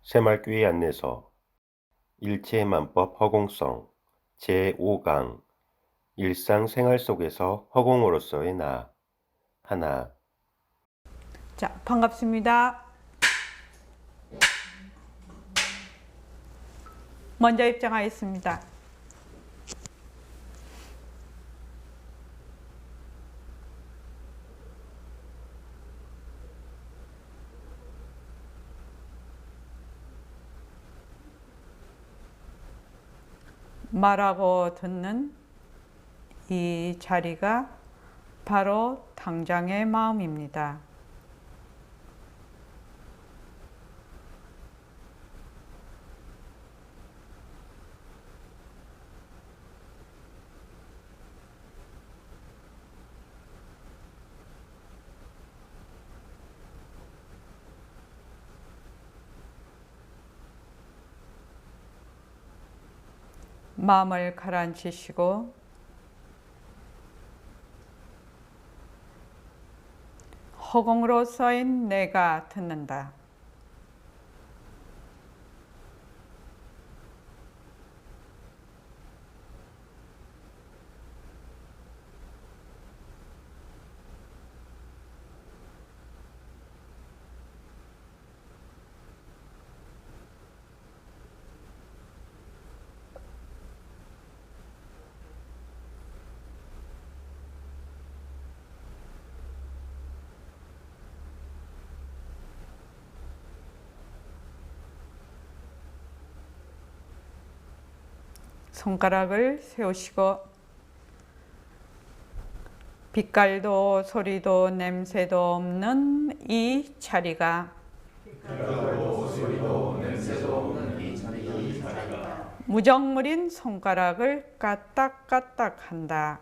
새말귀의 안내서 일체만법 허공성 제5강 일상생활 속에서 허공으로서의 나 하나. 자, 반갑습니다. 먼저 입장하겠습니다. 말하고 듣는 이 자리가 바로 당장의 마음입니다. 마음을 가라앉히시고 허공으로 써인 내가 듣는다. 손가락을 세우시고 빛깔도 소리도 냄새도 없는 이 자리가 무정물인 손가락을 까딱까딱 한다.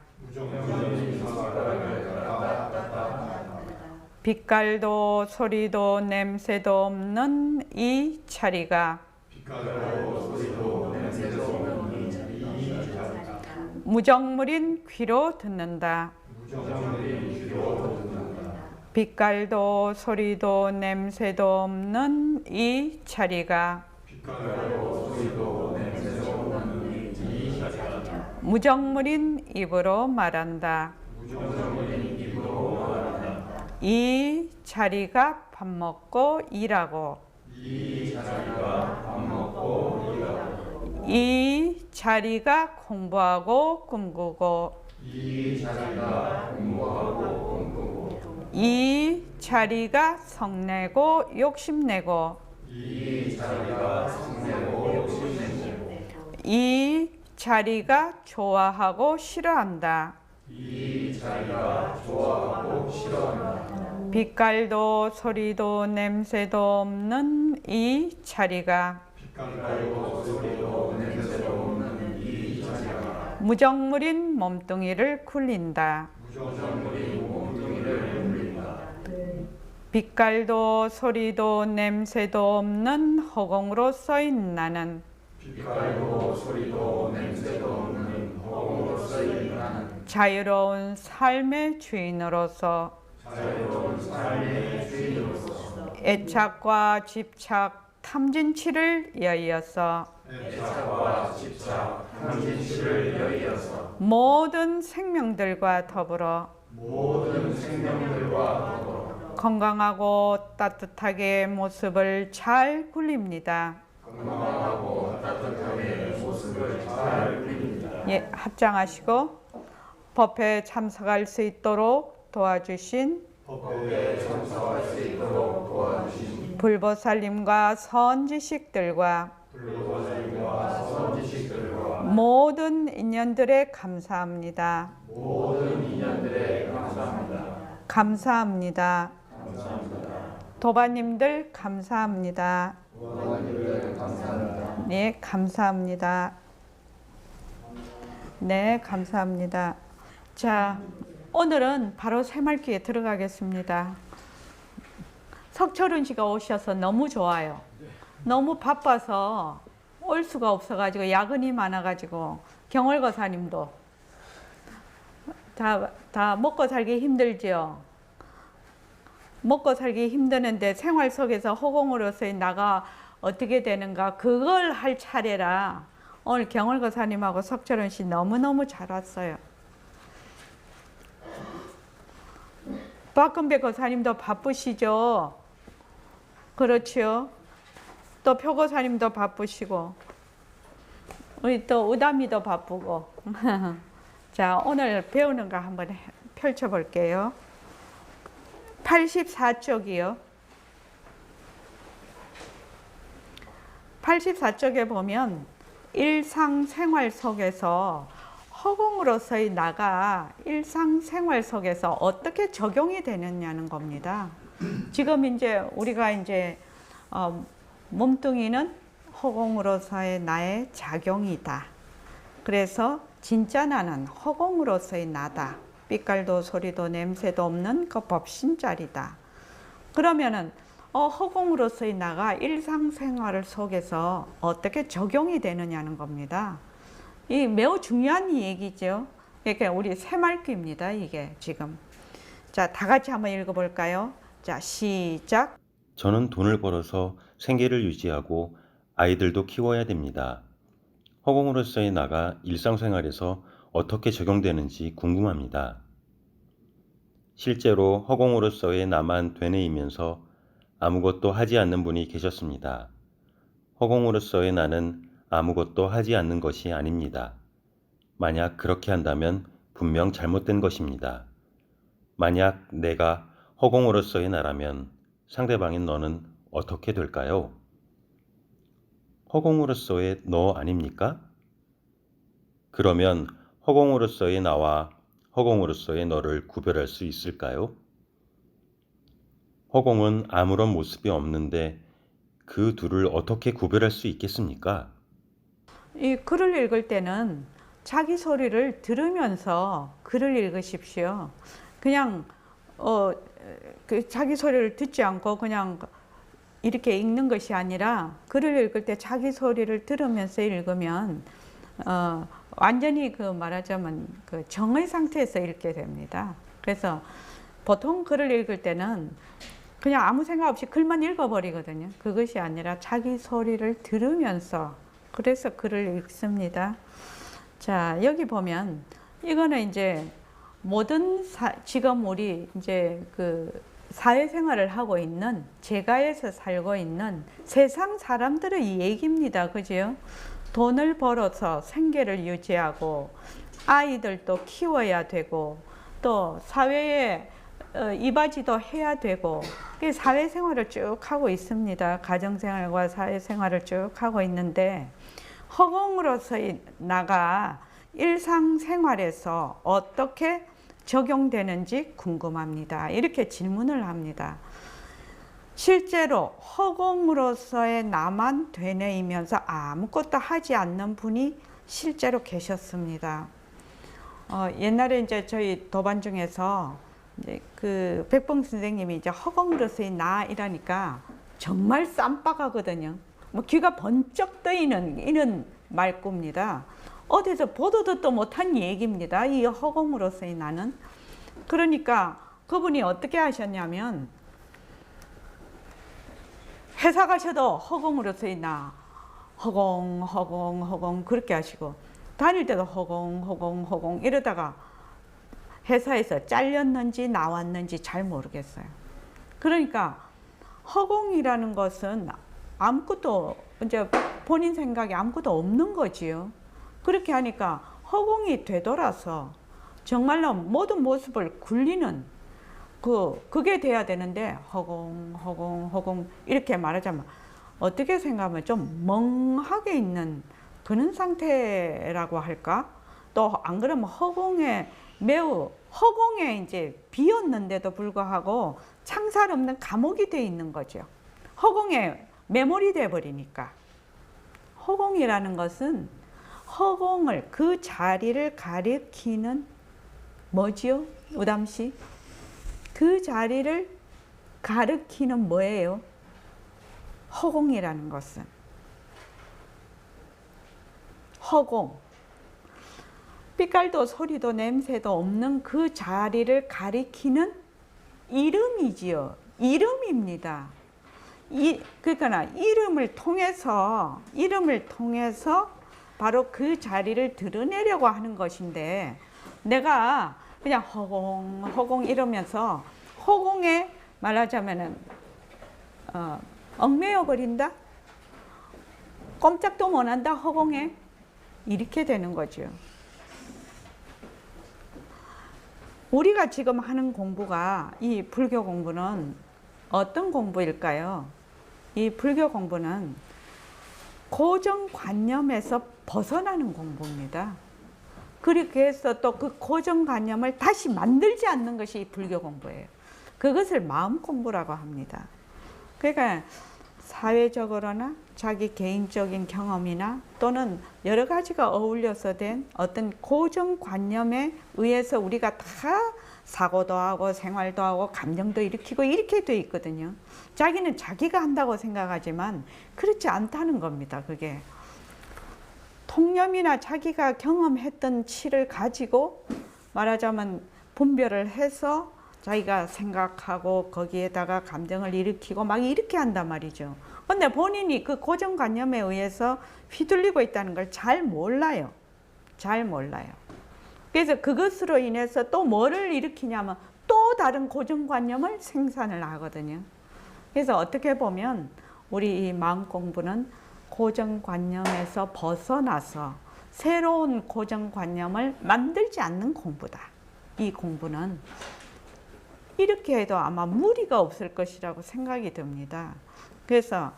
빛깔도 소리도 냄새도 없는 이 자리가 무정물인 귀로 듣는다. 빛깔도 소리도 냄새도 없는 이 자리가 무정물인 입으로 말한다. 이 자리가 밥 먹고 일하고 이 자리가 공부하고 꿈꾸고 이 자리가 성내고 욕심내고 이 자리가 좋아하고 싫어한다. 빛깔도 소리도 냄새도 없는 이 자리가 무정물인 몸뚱이를 굴린다. 빛깔도 소리도 냄새도 없는 허공으로 써인 나는 자유로운 삶의 주인으로서 애착과 집착, 탐진치를 여의어서 모든 생명들과 더불어 건강하고 따뜻하게 모습을 잘 굴립니다. 예, 합장하시고 법회에 참석할 수 있도록 도와주신 불보살님과 선지식들과 모든 인연들에 감사합니다. 감사합니다. 도바님들 감사합니다. 네, 감사합니다. 네, 감사합니다. 자, 오늘은 바로 새말귀에 들어가겠습니다. 석철은 씨가 오셔서 너무 좋아요. 너무 바빠서 올 수가 없어가지고 야근이 많아가지고 경월거사님도 다 먹고 살기 힘들죠. 먹고 살기 힘드는데 생활 속에서 허공으로서의 나가 어떻게 되는가 그걸 할 차례라 오늘 경월거사님하고 석철원 씨 너무너무 잘 왔어요. 박근배 거사님도 바쁘시죠? 그렇죠. 또 표거사님도 바쁘시고 우리 또 의담이도 바쁘고 자 오늘 배우는 거 한번 펼쳐볼게요. 84쪽이요. 84쪽에 보면 일상생활 속에서 허공으로서의 나가 일상생활 속에서 어떻게 적용이 되느냐는 겁니다. 지금 이제 우리가 이제 몸뚱이는 허공으로서의 나의 작용이다. 그래서 진짜 나는 허공으로서의 나다. 빛깔도 소리도 냄새도 없는 그 법신자리다. 그러면은 허공으로서의 나가 일상생활 속에서 어떻게 적용이 되느냐는 겁니다. 이 매우 중요한 얘기죠. 그러니까 우리 새말귀입니다. 이게 지금. 자, 다 같이 한번 읽어볼까요? 자, 시작. 저는 돈을 벌어서 생계를 유지하고 아이들도 키워야 됩니다. 허공으로서의 나가 일상생활에서 어떻게 적용되는지 궁금합니다. 실제로 허공으로서의 나만 되뇌이면서 아무것도 하지 않는 분이 계셨습니다. 허공으로서의 나는 아무것도 하지 않는 것이 아닙니다. 만약 그렇게 한다면 분명 잘못된 것입니다. 만약 내가 허공으로서의 나라면 상대방인 너는 어떻게 될까요? 허공으로서의 너 아닙니까? 그러면 허공으로서의 나와 허공으로서의 너를 구별할 수 있을까요? 허공은 아무런 모습이 없는데 그 둘을 어떻게 구별할 수 있겠습니까? 이 글을 읽을 때는 자기 소리를 들으면서 글을 읽으십시오. 그냥 그 자기 소리를 듣지 않고 그냥 이렇게 읽는 것이 아니라 글을 읽을 때 자기 소리를 들으면서 읽으면 완전히 그 말하자면 그 정의 상태에서 읽게 됩니다. 그래서 보통 글을 읽을 때는 그냥 아무 생각 없이 글만 읽어버리거든요. 그것이 아니라 자기 소리를 들으면서 그래서 글을 읽습니다. 자, 여기 보면 이거는 이제 모든 지금 우리 이제 그 사회생활을 하고 있는 제가에서 살고 있는 세상 사람들의 얘기입니다. 그죠? 돈을 벌어서 생계를 유지하고 아이들도 키워야 되고 또 사회에 이바지도 해야 되고 사회생활을 쭉 하고 있습니다. 가정생활과 사회생활을 쭉 하고 있는데 허공으로서의 나가 일상생활에서 어떻게 적용되는지 궁금합니다. 이렇게 질문을 합니다. 실제로 허공으로서의 나만 되뇌이면서 아무것도 하지 않는 분이 실제로 계셨습니다. 옛날에 이제 저희 도반 중에서 이제 그 백봉 선생님이 이제 허공으로서의 나 이라니까 정말 쌈박하거든요. 뭐 귀가 번쩍 뜨이는 이런 말구입니다. 어디서 보도 듣도 못한 얘기입니다. 이 허공으로서의 나는. 그러니까 그분이 어떻게 하셨냐면 회사 가셔도 허공으로서의 나 허공 허공 허공 그렇게 하시고 다닐 때도 허공 허공 허공 이러다가 회사에서 잘렸는지 나왔는지 잘 모르겠어요. 그러니까 허공이라는 것은 아무것도 이제 본인 생각에 아무것도 없는 거지요. 그렇게 하니까 허공이 되돌아서 정말로 모든 모습을 굴리는 그게 돼야 되는데 허공 허공 허공 이렇게 말하자면 어떻게 생각하면 좀 멍하게 있는 그런 상태라고 할까? 또 안 그러면 허공에 이제 비었는데도 불구하고 창살 없는 감옥이 돼 있는 거죠. 허공에 매몰이 돼 버리니까. 허공이라는 것은 허공을 그 자리를 가리키는 뭐지요? 우담 씨? 그 자리를 가리키는 뭐예요? 허공이라는 것은 허공. 빛깔도 소리도 냄새도 없는 그 자리를 가리키는 이름이지요. 이름입니다. 그러니까 이름을 통해서 바로 그 자리를 드러내려고 하는 것인데, 내가 그냥 허공 이러면서 허공에 말하자면은 얽매여 버린다, 꼼짝도 못한다 허공에, 이렇게 되는 거죠. 우리가 지금 하는 공부가, 이 불교 공부는 어떤 공부일까요? 이 불교 공부는 고정관념에서 벗어나는 공부입니다. 그렇게 해서 또 그 고정관념을 다시 만들지 않는 것이 불교 공부예요. 그것을 마음 공부라고 합니다. 그러니까 사회적으로나 자기 개인적인 경험이나 또는 여러 가지가 어울려서 된 어떤 고정관념에 의해서 우리가 다 사고도 하고 생활도 하고 감정도 일으키고 이렇게 돼 있거든요. 자기는 자기가 한다고 생각하지만 그렇지 않다는 겁니다. 그게 통념이나 자기가 경험했던 치를 가지고 말하자면 분별을 해서 자기가 생각하고 거기에다가 감정을 일으키고 막 이렇게 한단 말이죠. 근데 본인이 그 고정관념에 의해서 휘둘리고 있다는 걸 잘 몰라요. 잘 몰라요. 그래서 그것으로 인해서 또 뭐를 일으키냐면 또 다른 고정관념을 생산을 하거든요. 그래서 어떻게 보면 우리 이 마음 공부는 고정관념에서 벗어나서 새로운 고정관념을 만들지 않는 공부다. 이 공부는 이렇게 해도 아마 무리가 없을 것이라고 생각이 듭니다. 그래서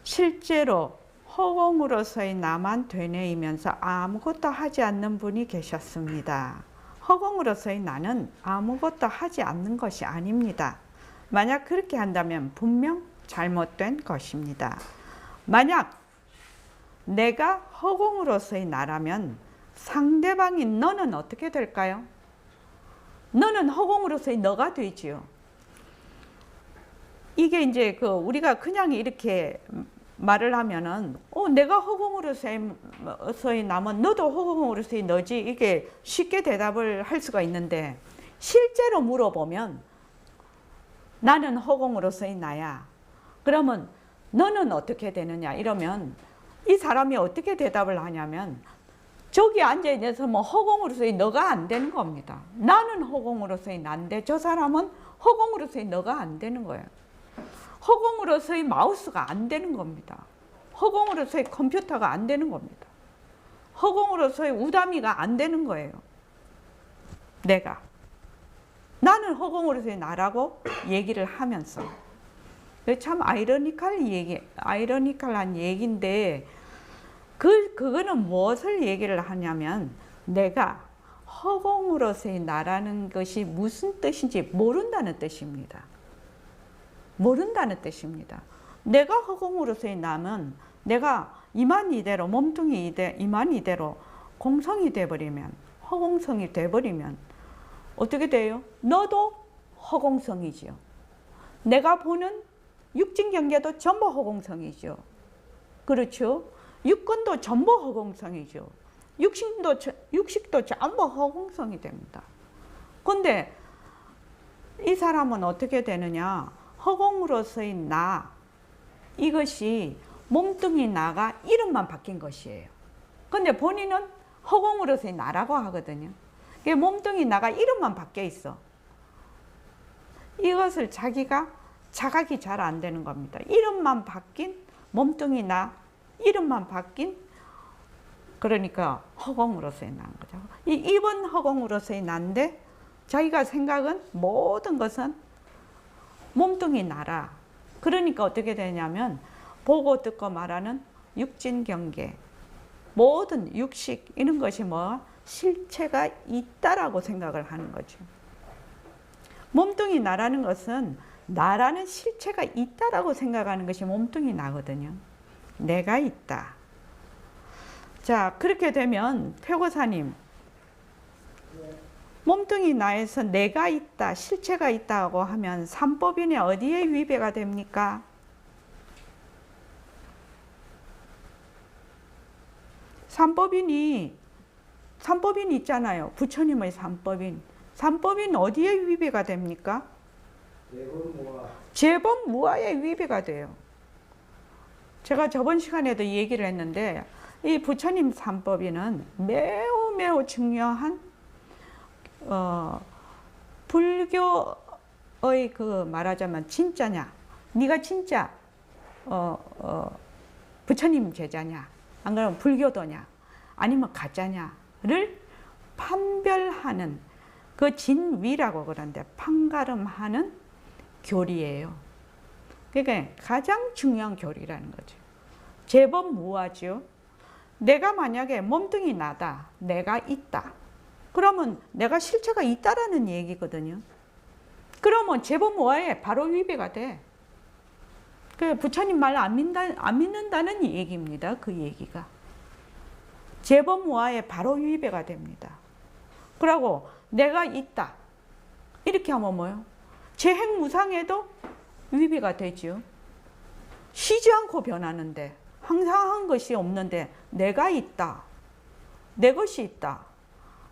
실제로 허공으로서의 나만 되뇌이면서 아무것도 하지 않는 분이 계셨습니다. 허공으로서의 나는 아무것도 하지 않는 것이 아닙니다. 만약 그렇게 한다면 분명 잘못된 것입니다. 만약 내가 허공으로서의 나라면 상대방인 너는 어떻게 될까요? 너는 허공으로서의 너가 되지요. 이게 이제 우리가 그냥 이렇게 말을 하면은 내가 허공으로서의 나면 너도 허공으로서의 너지, 이게 쉽게 대답을 할 수가 있는데, 실제로 물어보면 나는 허공으로서의 나야. 그러면 너는 어떻게 되느냐 이러면 이 사람이 어떻게 대답을 하냐면, 저기 앉아있어서 뭐 허공으로서의 너가 안 되는 겁니다. 나는 허공으로서의 난데 저 사람은 허공으로서의 너가 안 되는 거예요. 허공으로서의 마우스가 안 되는 겁니다. 허공으로서의 컴퓨터가 안 되는 겁니다. 허공으로서의 우담이가 안 되는 거예요. 나는 허공으로서의 나라고 얘기를 하면서, 참 아이러니컬한 얘기인데, 그거는 무엇을 얘기를 하냐면, 내가 허공으로서의 나라는 것이 무슨 뜻인지 모른다는 뜻입니다. 모른다는 뜻입니다. 내가 허공으로서의 나면 내가 이만 이대로, 몸뚱이 이만 이대로 공성이 돼버리면, 허공성이 돼버리면 어떻게 돼요? 너도 허공성이지요. 내가 보는 육진경계도 전부 허공성이죠. 그렇죠? 육근도 전부 허공성이죠. 육식도 전부 허공성이 됩니다. 근데 이 사람은 어떻게 되느냐? 허공으로서의 나, 이것이 몸뚱이 나가 이름만 바뀐 것이에요. 근데 본인은 허공으로서의 나라고 하거든요. 몸뚱이 나가 이름만 바뀌어 있어. 이것을 자기가 자각이 잘 안 되는 겁니다. 이름만 바뀐 몸뚱이 나, 이름만 바뀐, 그러니까 허공으로서의 나인 거죠. 이 입은 허공으로서의 나인데 자기가 생각은 모든 것은 몸뚱이 나라. 그러니까 어떻게 되냐면 보고 듣고 말하는 육진경계, 모든 육식 이런 것이 실체가 있다라고 생각을 하는 거죠. 몸뚱이 나라는 것은 나라는 실체가 있다라고 생각하는 것이 몸뚱이 나거든요. 내가 있다. 자, 그렇게 되면 표고사님, 몸뚱이 나에서 내가 있다, 실체가 있다고 하면 삼법인이 어디에 위배가 됩니까? 삼법인이 있잖아요. 부처님의 삼법인. 삼법인 어디에 위배가 됩니까? 재범 무아의 위배가 돼요. 제가 저번 시간에도 얘기를 했는데 이 부처님 삼법인은 매우 매우 중요한 불교의 그 말하자면 진짜냐, 네가 진짜 부처님 제자냐, 안 그러면 불교도냐, 아니면 가짜냐를 판별하는 그 진위라고 그러는데 판가름하는 교리예요. 그러니까 가장 중요한 교리라는 거죠. 제법 무아죠. 내가 만약에 몸뚱이 나다, 내가 있다. 그러면 내가 실체가 있다라는 얘기거든요. 그러면 제법 무아에 바로 위배가 돼. 그 부처님 말 안 믿는다는 얘기입니다. 그 얘기가. 제법 무아에 바로 위배가 됩니다. 그러고 내가 있다. 이렇게 하면 뭐예요? 재행무상에도 위배가 되죠. 쉬지 않고 변하는데 항상 한 것이 없는데 내가 있다. 내 것이 있다.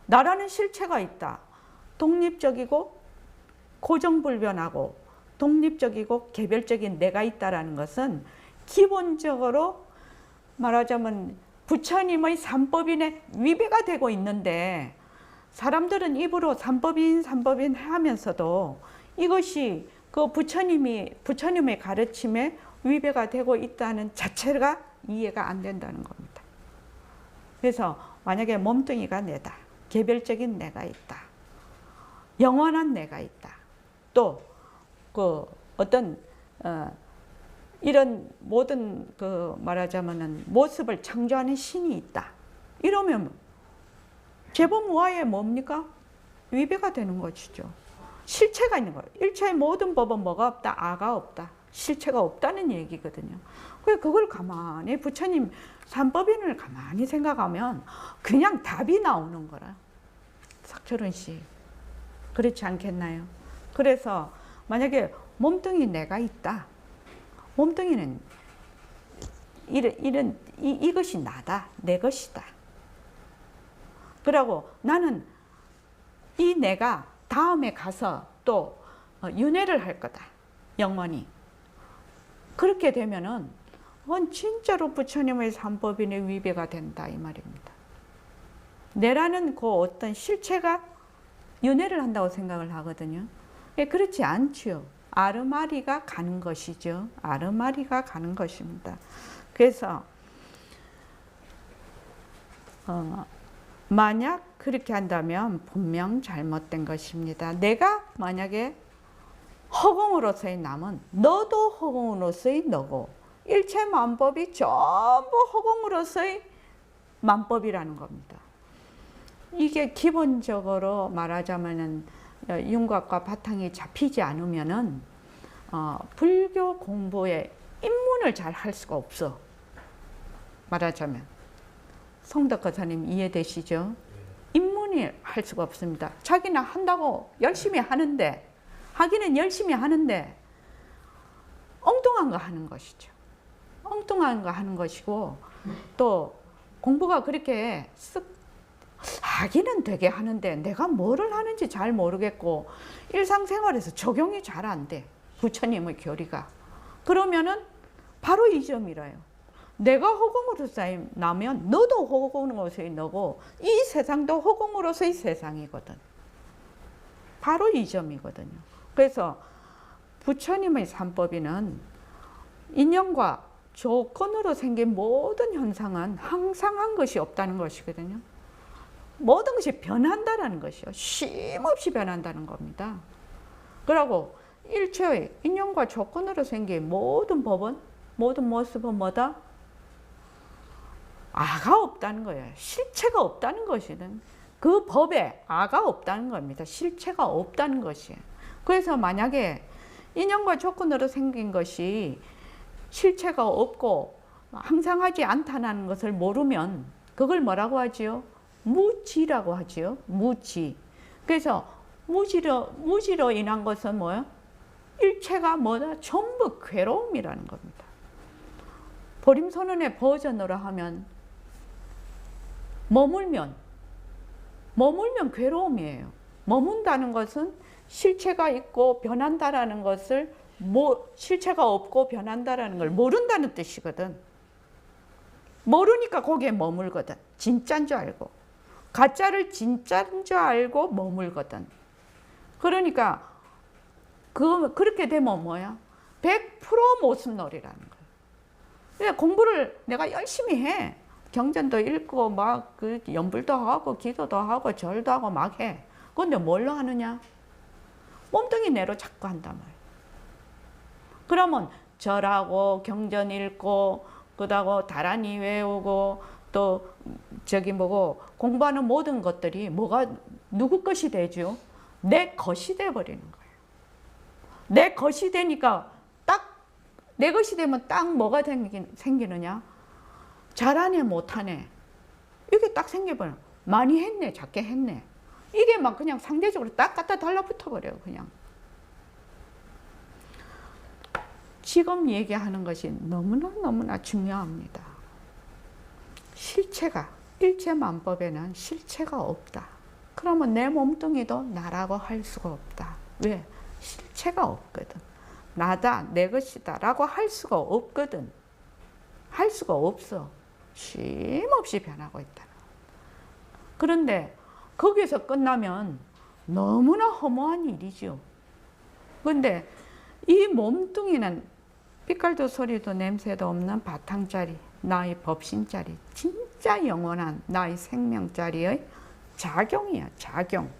나라는 실체가 있다. 독립적이고 고정불변하고 독립적이고 개별적인 내가 있다라는 것은 기본적으로 말하자면 부처님의 삼법인의 위배가 되고 있는데 사람들은 입으로 삼법인 하면서도 이것이 그 부처님의 가르침에 위배가 되고 있다는 자체가 이해가 안 된다는 겁니다. 그래서 만약에 몸뚱이가 내다, 개별적인 내가 있다, 영원한 내가 있다, 또 그 어떤 이런 모든 그 말하자면은 모습을 창조하는 신이 있다. 이러면 제법무아에 뭡니까? 위배가 되는 것이죠. 실체가 있는 거예요. 일체의 모든 법은 뭐가 없다? 아가 없다. 실체가 없다는 얘기거든요. 그걸 가만히 부처님 삼법인을 가만히 생각하면 그냥 답이 나오는 거라. 석철은 씨, 그렇지 않겠나요? 그래서 만약에 몸뚱이 내가 있다. 몸뚱이는 이것이 나다. 내 것이다. 그러고 나는 이 내가 다음에 가서 또 윤회를 할 거다. 영원히. 그렇게 되면은 그건 진짜로 부처님의 삼법인의 위배가 된다 이 말입니다. 내라는 그 어떤 실체가 윤회를 한다고 생각을 하거든요. 그렇지 않죠. 아르마리가 가는 것이죠. 아르마리가 가는 것입니다. 그래서 만약 그렇게 한다면 분명 잘못된 것입니다. 내가 만약에 허공으로서의 남은 너도 허공으로서의 너고 일체 만법이 전부 허공으로서의 만법이라는 겁니다. 이게 기본적으로 말하자면은 윤곽과 바탕이 잡히지 않으면은 불교 공부에 입문을 잘 할 수가 없어. 말하자면 성덕 거사님 이해되시죠? 입문을 할 수가 없습니다. 자기는 한다고 열심히 하는데 하기는 열심히 하는데 엉뚱한 거 하는 것이죠. 엉뚱한 거 하는 것이고 또 공부가 그렇게 쓱 하기는 되게 하는데 내가 뭐를 하는지 잘 모르겠고 일상생활에서 적용이 잘 안 돼. 부처님의 교리가. 그러면은 바로 이 점이라요. 내가 허공으로서의 나면 너도 허공으로서의 너고 이 세상도 허공으로서의 세상이거든. 바로 이 점이거든요. 그래서 부처님의 삼법인은 인연과 조건으로 생긴 모든 현상은 항상 한 것이 없다는 것이거든요. 모든 것이 변한다는 것이요. 쉼없이 변한다는 겁니다. 그리고 일체의 인연과 조건으로 생긴 모든 법은, 모든 모습은 뭐다? 아가 없다는 거예요. 실체가 없다는 것이든 그 법에 아가 없다는 겁니다. 실체가 없다는 것이에요. 그래서 만약에 인연과 조건으로 생긴 것이 실체가 없고 항상하지 않다는 것을 모르면 그걸 뭐라고 하지요? 무지라고 하지요. 무지. 그래서 무지로 인한 것은 뭐예요? 일체가 뭐다? 전부 괴로움이라는 겁니다. 보림선언의 버전으로 하면 머물면 괴로움이에요. 머문다는 것은 실체가 있고 변한다라는 것을 실체가 없고 변한다라는 걸 모른다는 뜻이거든. 모르니까 거기에 머물거든. 진짜인 줄 알고. 가짜를 진짜인 줄 알고 머물거든. 그러니까 그렇게 되면 뭐야? 100% 모순놀이라는 거야. 그러니까 공부를 내가 열심히 해. 경전도 읽고 막 그 연불도 하고 기도도 하고 절도 하고 막 해. 근데 뭘로 하느냐? 몸뚱이 내로 자꾸 한단 말이야. 그러면 절하고 경전 읽고 그다고 다란이 외우고 또 저기 뭐고 공부하는 모든 것들이 뭐가 누구 것이 되죠? 내 것이 돼 버리는 거예요. 내 것이 되니까 딱 내 것이 되면 딱 뭐가 생기느냐? 잘하네 못하네 이게 딱 생겨버려. 많이 했네 작게 했네 이게 막 그냥 상대적으로 딱 갖다 달라붙어 버려요. 그냥 지금 얘기하는 것이 너무나 중요합니다. 실체가 일체만법에는 실체가 없다. 그러면 내 몸뚱이도 나라고 할 수가 없다. 왜? 실체가 없거든. 나다 내 것이다 라고 할 수가 없거든. 할 수가 없어. 쉼없이 변하고 있다. 그런데 거기서 끝나면 너무나 허무한 일이죠. 그런데 이 몸뚱이는 빛깔도 소리도 냄새도 없는 바탕짜리, 나의 법신짜리, 진짜 영원한 나의 생명짜리의 작용이야, 작용.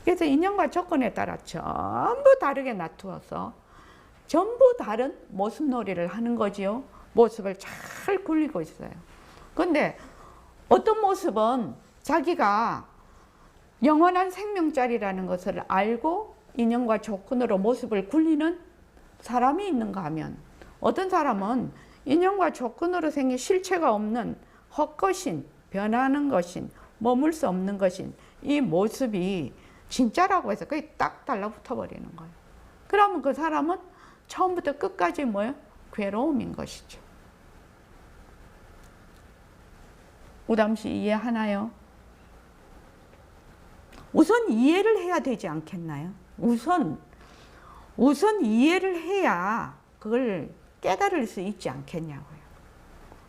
그래서 인연과 조건에 따라 전부 다르게 놔두어서 전부 다른 모습놀이를 하는 거지요. 모습을 잘 굴리고 있어요. 그런데 어떤 모습은 자기가 영원한 생명짜리라는 것을 알고 인연과 조건으로 모습을 굴리는 사람이 있는가 하면 어떤 사람은 인연과 조건으로 생긴 실체가 없는 헛것인, 변하는 것인, 머물 수 없는 것인 이 모습이 진짜라고 해서 그게 딱 달라붙어 버리는 거예요. 그러면 그 사람은 처음부터 끝까지 뭐예요? 괴로움인 것이죠. 우담씨 이해하나요? 우선 이해를 해야 되지 않겠나요? 우선 이해를 해야 그걸 깨달을 수 있지 않겠냐고요.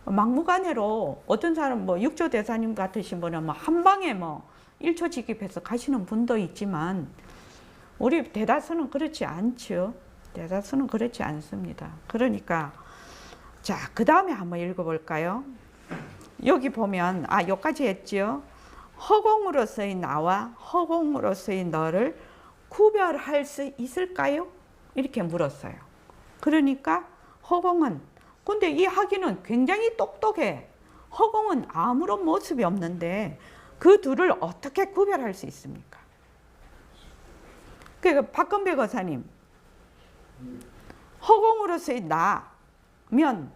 막무가내로 어떤 사람 뭐 육조 대사님 같으신 분은 뭐 한 방에 뭐 1초 직입해서 가시는 분도 있지만 우리 대다수는 그렇지 않죠. 대다수는 그렇지 않습니다. 그러니까 자, 그 다음에 한번 읽어볼까요? 여기 보면 여기까지 했죠. 허공으로서의 나와 허공으로서의 너를 구별할 수 있을까요? 이렇게 물었어요. 그러니까 허공은 근데 이 하기는 굉장히 똑똑해. 허공은 아무런 모습이 없는데 그 둘을 어떻게 구별할 수 있습니까? 그러니까 박건배 거사님 허공으로서의 나면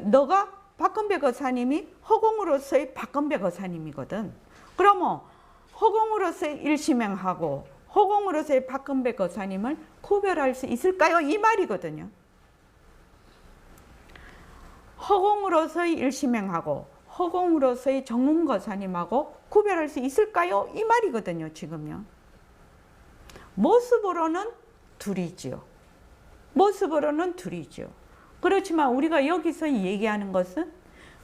너가 박건배 거사님이 허공으로서의 박건배 거사님이거든. 그러면 허공으로서의 일심행하고 허공으로서의 박건배 거사님을 구별할 수 있을까요? 이 말이거든요. 허공으로서의 일심행하고 허공으로서의 정운 거사님하고 구별할 수 있을까요? 이 말이거든요. 지금요. 모습으로는 둘이죠. 모습으로는 둘이죠. 그렇지만 우리가 여기서 얘기하는 것은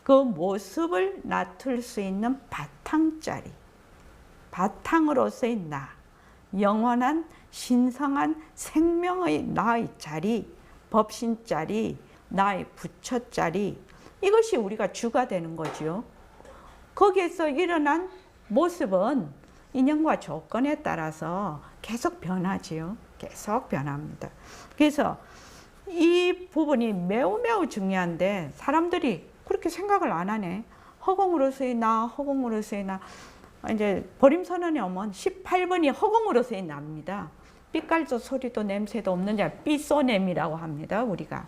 그 모습을 나툴 수 있는 바탕짜리, 바탕으로서의 나, 영원한 신성한 생명의 나의 자리, 법신짜리, 나의 부처짜리, 이것이 우리가 주가 되는 거죠. 거기에서 일어난 모습은 인연과 조건에 따라서 계속 변하지요. 계속 변합니다. 그래서 이 부분이 매우 중요한데 사람들이 그렇게 생각을 안 하네. 허공으로서의 나, 허공으로서의 나. 이제 버림선언에 오면 18번이 허공으로서의 나입니다. 빛깔도 소리도 냄새도 없는 자, 삐소냄이라고 합니다. 우리가.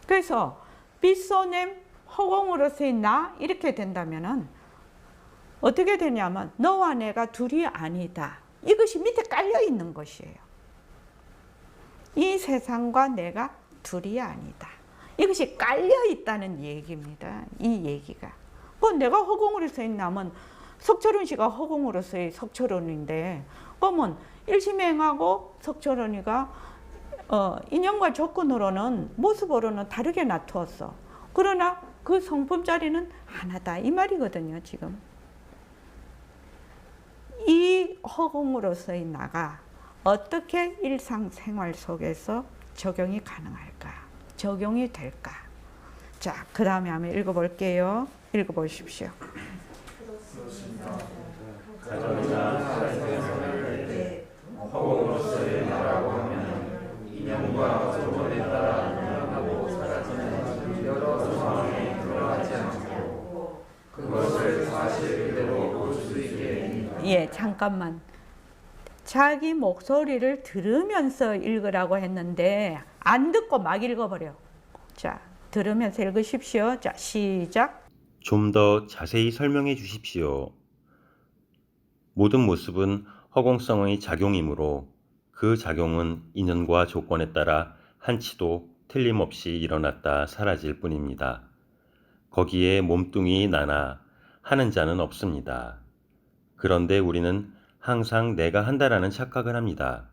그래서 삐소냄, 허공으로서의 나 이렇게 된다면은 어떻게 되냐면 너와 내가 둘이 아니다. 이것이 밑에 깔려 있는 것이에요. 이 세상과 내가 둘이 아니다. 이것이 깔려 있다는 얘기입니다. 이 얘기가. 뭐 내가 허공으로서의 나면 석철훈 씨가 허공으로서의 석철훈인데 그러면 일심행하고 석철훈이가 인연과 조건으로는 모습으로는 다르게 나타났어. 그러나 그 성품 자리는 하나다 이 말이거든요. 지금 이 허공으로서의 나가 어떻게 일상생활 속에서 적용이 가능할까? 적용이 될까? 자, 그 다음에 한번 읽어볼게요. 읽어보십시오. 허공으로서의 나라고 하면 인연과 조건에 따라 변하고 사라지는 여러 상황에 들어가지 않고 그것을 사실 그대로 볼 수 있게. 예, 잠깐만. 자기 목소리를 들으면서 읽으라고 했는데 안 듣고 막 읽어버려. 자, 들으면서 읽으십시오. 자, 시작. 좀 더 자세히 설명해 주십시오. 모든 모습은 허공성의 작용이므로 그 작용은 인연과 조건에 따라 한치도 틀림없이 일어났다 사라질 뿐입니다. 거기에 몸뚱이 나나 하는 자는 없습니다. 그런데 우리는 항상 내가 한다라는 착각을 합니다.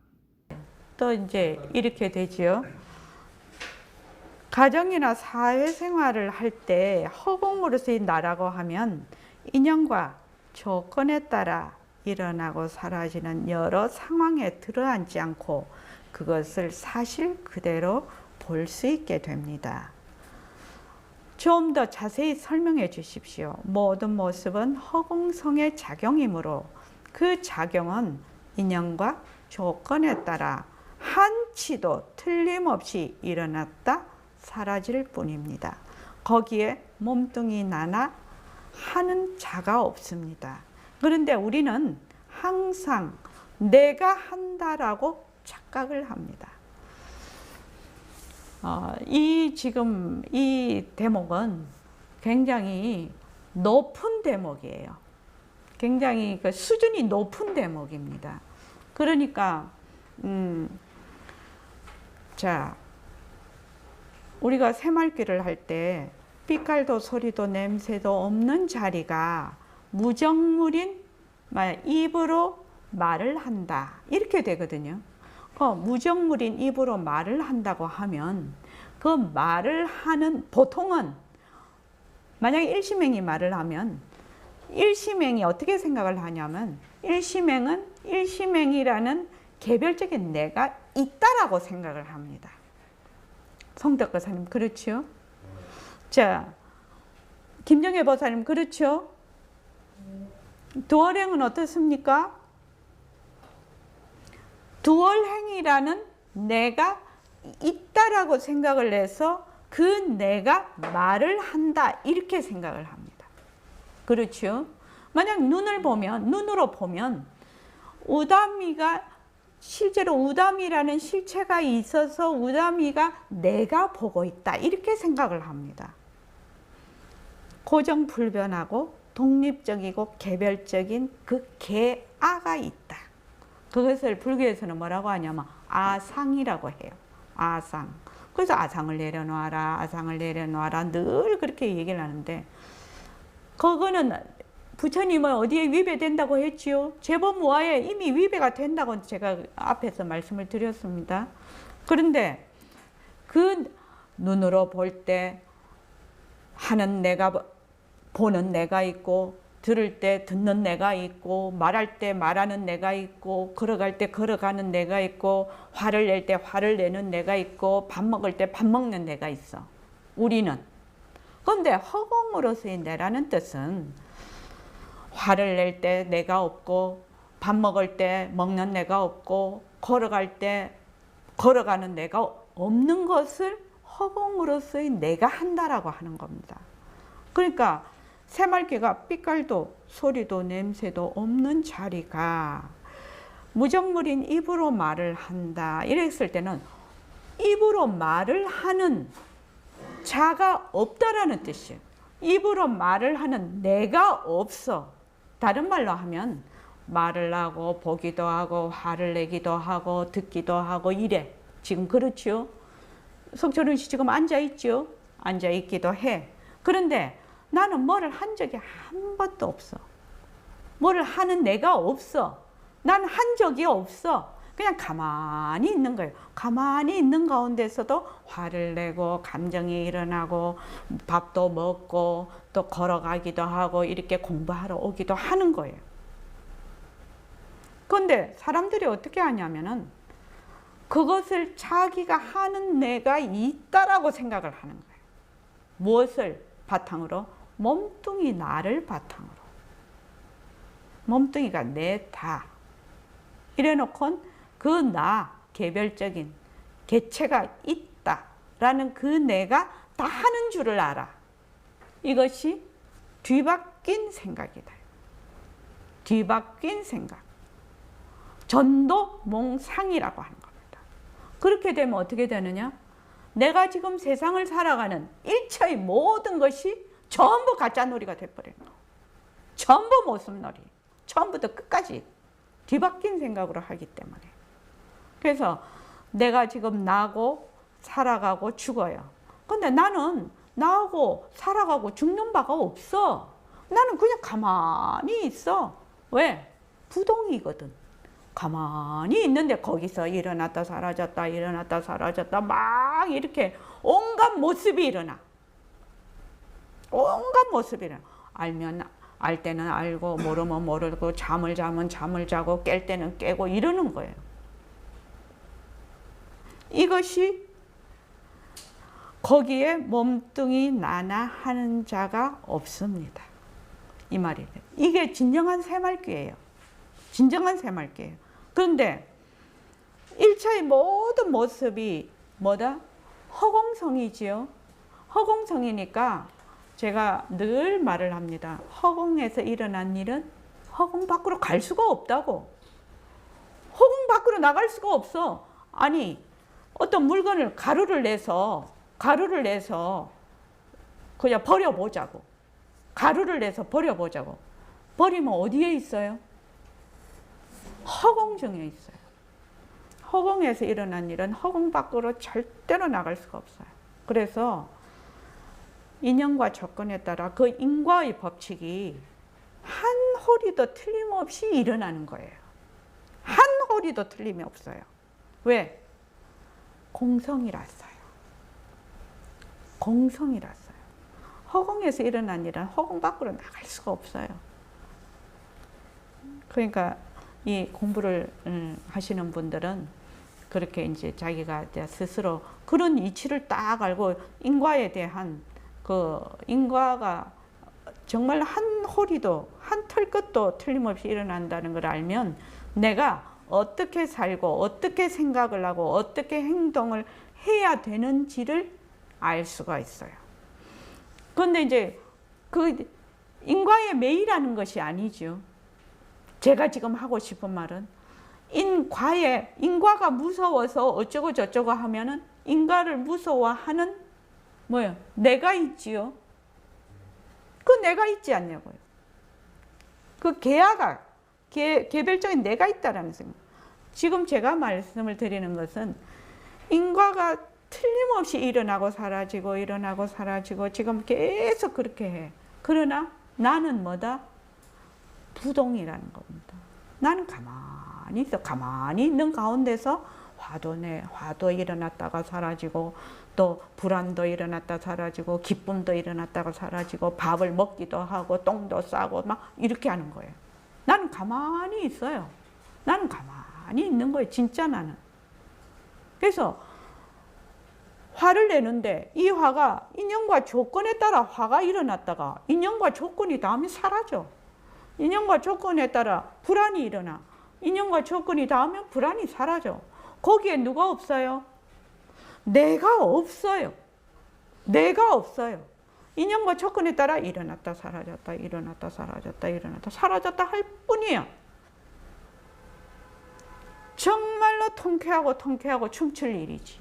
또 이제 이렇게 되지요. 가정이나 사회생활을 할 때 허공으로서의 나라고 하면 인연과 조건에 따라 일어나고 사라지는 여러 상황에 들어앉지 않고 그것을 사실 그대로 볼 수 있게 됩니다. 좀 더 자세히 설명해 주십시오. 모든 모습은 허공성의 작용이므로 그 작용은 인연과 조건에 따라 한치도 틀림없이 일어났다 사라질 뿐입니다. 거기에 몸뚱이 나나 하는 자가 없습니다. 그런데 우리는 항상 내가 한다라고 착각을 합니다. 지금 이 대목은 굉장히 높은 대목이에요. 굉장히 그 수준이 높은 대목입니다. 그러니까 자, 우리가 새말귀를 할 때 빛깔도 소리도 냄새도 없는 자리가 무정물인 입으로 말을 한다 이렇게 되거든요. 무정물인 입으로 말을 한다고 하면 그 말을 하는 보통은 만약에 일심행이 말을 하면 일심행이 어떻게 생각을 하냐면 일심행은 일심행이라는 개별적인 내가 있다라고 생각을 합니다. 성덕 거사님 그렇죠? 자, 김정혜 보사님 그렇죠? 두월행은 어떻습니까? 두월행이라는 내가 있다라고 생각을 해서 그 내가 말을 한다 이렇게 생각을 합니다. 그렇죠? 만약 눈으로 보면 우다미가 실제로 우다미라는 실체가 있어서 우다미가 내가 보고 있다 이렇게 생각을 합니다. 고정불변하고 독립적이고 개별적인 그 개아가 있다. 그것을 불교에서는 뭐라고 하냐면 아상이라고 해요. 아상. 그래서 아상을 내려놔라, 아상을 내려놔라 늘 그렇게 얘기를 하는데 그거는 부처님은 어디에 위배된다고 했지요? 제법무화에 이미 위배가 된다고 제가 앞에서 말씀을 드렸습니다. 그런데 그 눈으로 볼 때 하는 내가 보는 내가 있고 들을 때 듣는 내가 있고 말할 때 말하는 내가 있고 걸어갈 때 걸어가는 내가 있고 화를 낼 때 화를 내는 내가 있고 밥 먹을 때 밥 먹는 내가 있어. 우리는. 그런데 허공으로서의 내라는 뜻은 화를 낼 때 내가 없고 밥 먹을 때 먹는 내가 없고 걸어갈 때 걸어가는 내가 없는 것을 허공으로서의 내가 한다라고 하는 겁니다. 그러니까 새말귀가 빛깔도 소리도 냄새도 없는 자리가 무정물인 입으로 말을 한다 이랬을 때는 입으로 말을 하는 자가 없다라는 뜻이에요. 입으로 말을 하는 내가 없어. 다른 말로 하면 말을 하고 보기도 하고 화를 내기도 하고 듣기도 하고 이래. 지금 그렇죠? 석철은 씨 지금 앉아있죠? 앉아있기도 해. 그런데 나는 뭐를 한 적이 한 번도 없어. 뭐를 하는 내가 없어. 난 한 적이 없어. 그냥 가만히 있는 거예요. 가만히 있는 가운데서도 화를 내고 감정이 일어나고 밥도 먹고 또 걸어가기도 하고 이렇게 공부하러 오기도 하는 거예요. 그런데 사람들이 어떻게 하냐면은 그것을 자기가 하는 내가 있다라고 생각을 하는 거예요. 무엇을 바탕으로? 몸뚱이 나를 바탕으로. 몸뚱이가 내 다. 이래놓고 그 나, 개별적인 개체가 있다라는 그 내가 다 하는 줄을 알아. 이것이 뒤바뀐 생각이다. 뒤바뀐 생각. 전도몽상이라고 하는 겁니다. 그렇게 되면 어떻게 되느냐? 내가 지금 세상을 살아가는 일체의 모든 것이 전부 가짜놀이가 돼버리는 거. 전부 모습놀이. 처음부터 끝까지 뒤바뀐 생각으로 하기 때문에. 그래서 내가 지금 나고 살아가고 죽어요. 근데 나는 나하고 살아가고 죽는 바가 없어. 나는 그냥 가만히 있어. 왜? 부동이거든. 가만히 있는데 거기서 일어났다 사라졌다 일어났다 사라졌다 막 이렇게 온갖 모습이 일어나. 온갖 모습이 일어나. 알면 알 때는 알고 모르면 모르고 잠을 자면 잠을 자고 깰 때는 깨고 이러는 거예요. 이것이 거기에 몸뚱이 나나 하는 자가 없습니다. 이 말이에요. 이게 진정한 새말귀예요. 진정한 새말귀예요. 그런데 1차의 모든 모습이 뭐다? 허공성이지요. 허공성이니까 제가 늘 말을 합니다. 허공에서 일어난 일은 허공 밖으로 갈 수가 없다고. 허공 밖으로 나갈 수가 없어. 아니 어떤 물건을 가루를 내서 그냥 버려보자고. 가루를 내서 버려보자고. 버리면 어디에 있어요? 허공중에 있어요. 허공에서 일어난 일은 허공 밖으로 절대로 나갈 수가 없어요. 그래서 인연과 조건에 따라 그 인과의 법칙이 한 홀이도 틀림없이 일어나는 거예요. 한 홀이도 틀림이 없어요. 왜? 공성이라서요. 공성이라서요. 허공에서 일어난 일은 허공 밖으로 나갈 수가 없어요. 그러니까 이 공부를 하시는 분들은 그렇게 이제 자기가 스스로 그런 이치를 딱 알고 인과에 대한 그 인과가 정말 한 홀이도 한 털끝도 틀림없이 일어난다는 걸 알면 내가 어떻게 살고 어떻게 생각을 하고 어떻게 행동을 해야 되는지를 알 수가 있어요. 그런데 이제 그 인과에 매이라는 것이 아니죠. 제가 지금 하고 싶은 말은 인과가 무서워서 어쩌고 저쩌고 하면은 인과를 무서워하는 뭐요? 내가 있지요. 그 내가 있지 않냐고요. 그 개별적인 내가 있다라는 생각. 지금 제가 말씀을 드리는 것은 인과가 틀림없이 일어나고 사라지고 일어나고 사라지고 지금 계속 그렇게 해. 그러나 나는 뭐다? 부동이라는 겁니다. 나는 가만히 있어. 가만히 있는 가운데서 화도 일어났다가 사라지고 또 불안도 일어났다 사라지고 기쁨도 일어났다가 사라지고 밥을 먹기도 하고 똥도 싸고 막 이렇게 하는 거예요. 나는 가만히 있어요. 나는 가만히 있는 거예요. 진짜 나는. 그래서 화를 내는데 이 화가 인연과 조건에 따라 화가 일어났다가 인연과 조건이 다음에 사라져. 인연과 조건에 따라 불안이 일어나. 인연과 조건이 닿으면 불안이 사라져. 거기에 누가 없어요? 내가 없어요. 내가 없어요. 인연과 조건에 따라 일어났다 사라졌다 일어났다 사라졌다 일어났다 사라졌다 할 뿐이에요. 정말로 통쾌하고 춤출 일이지.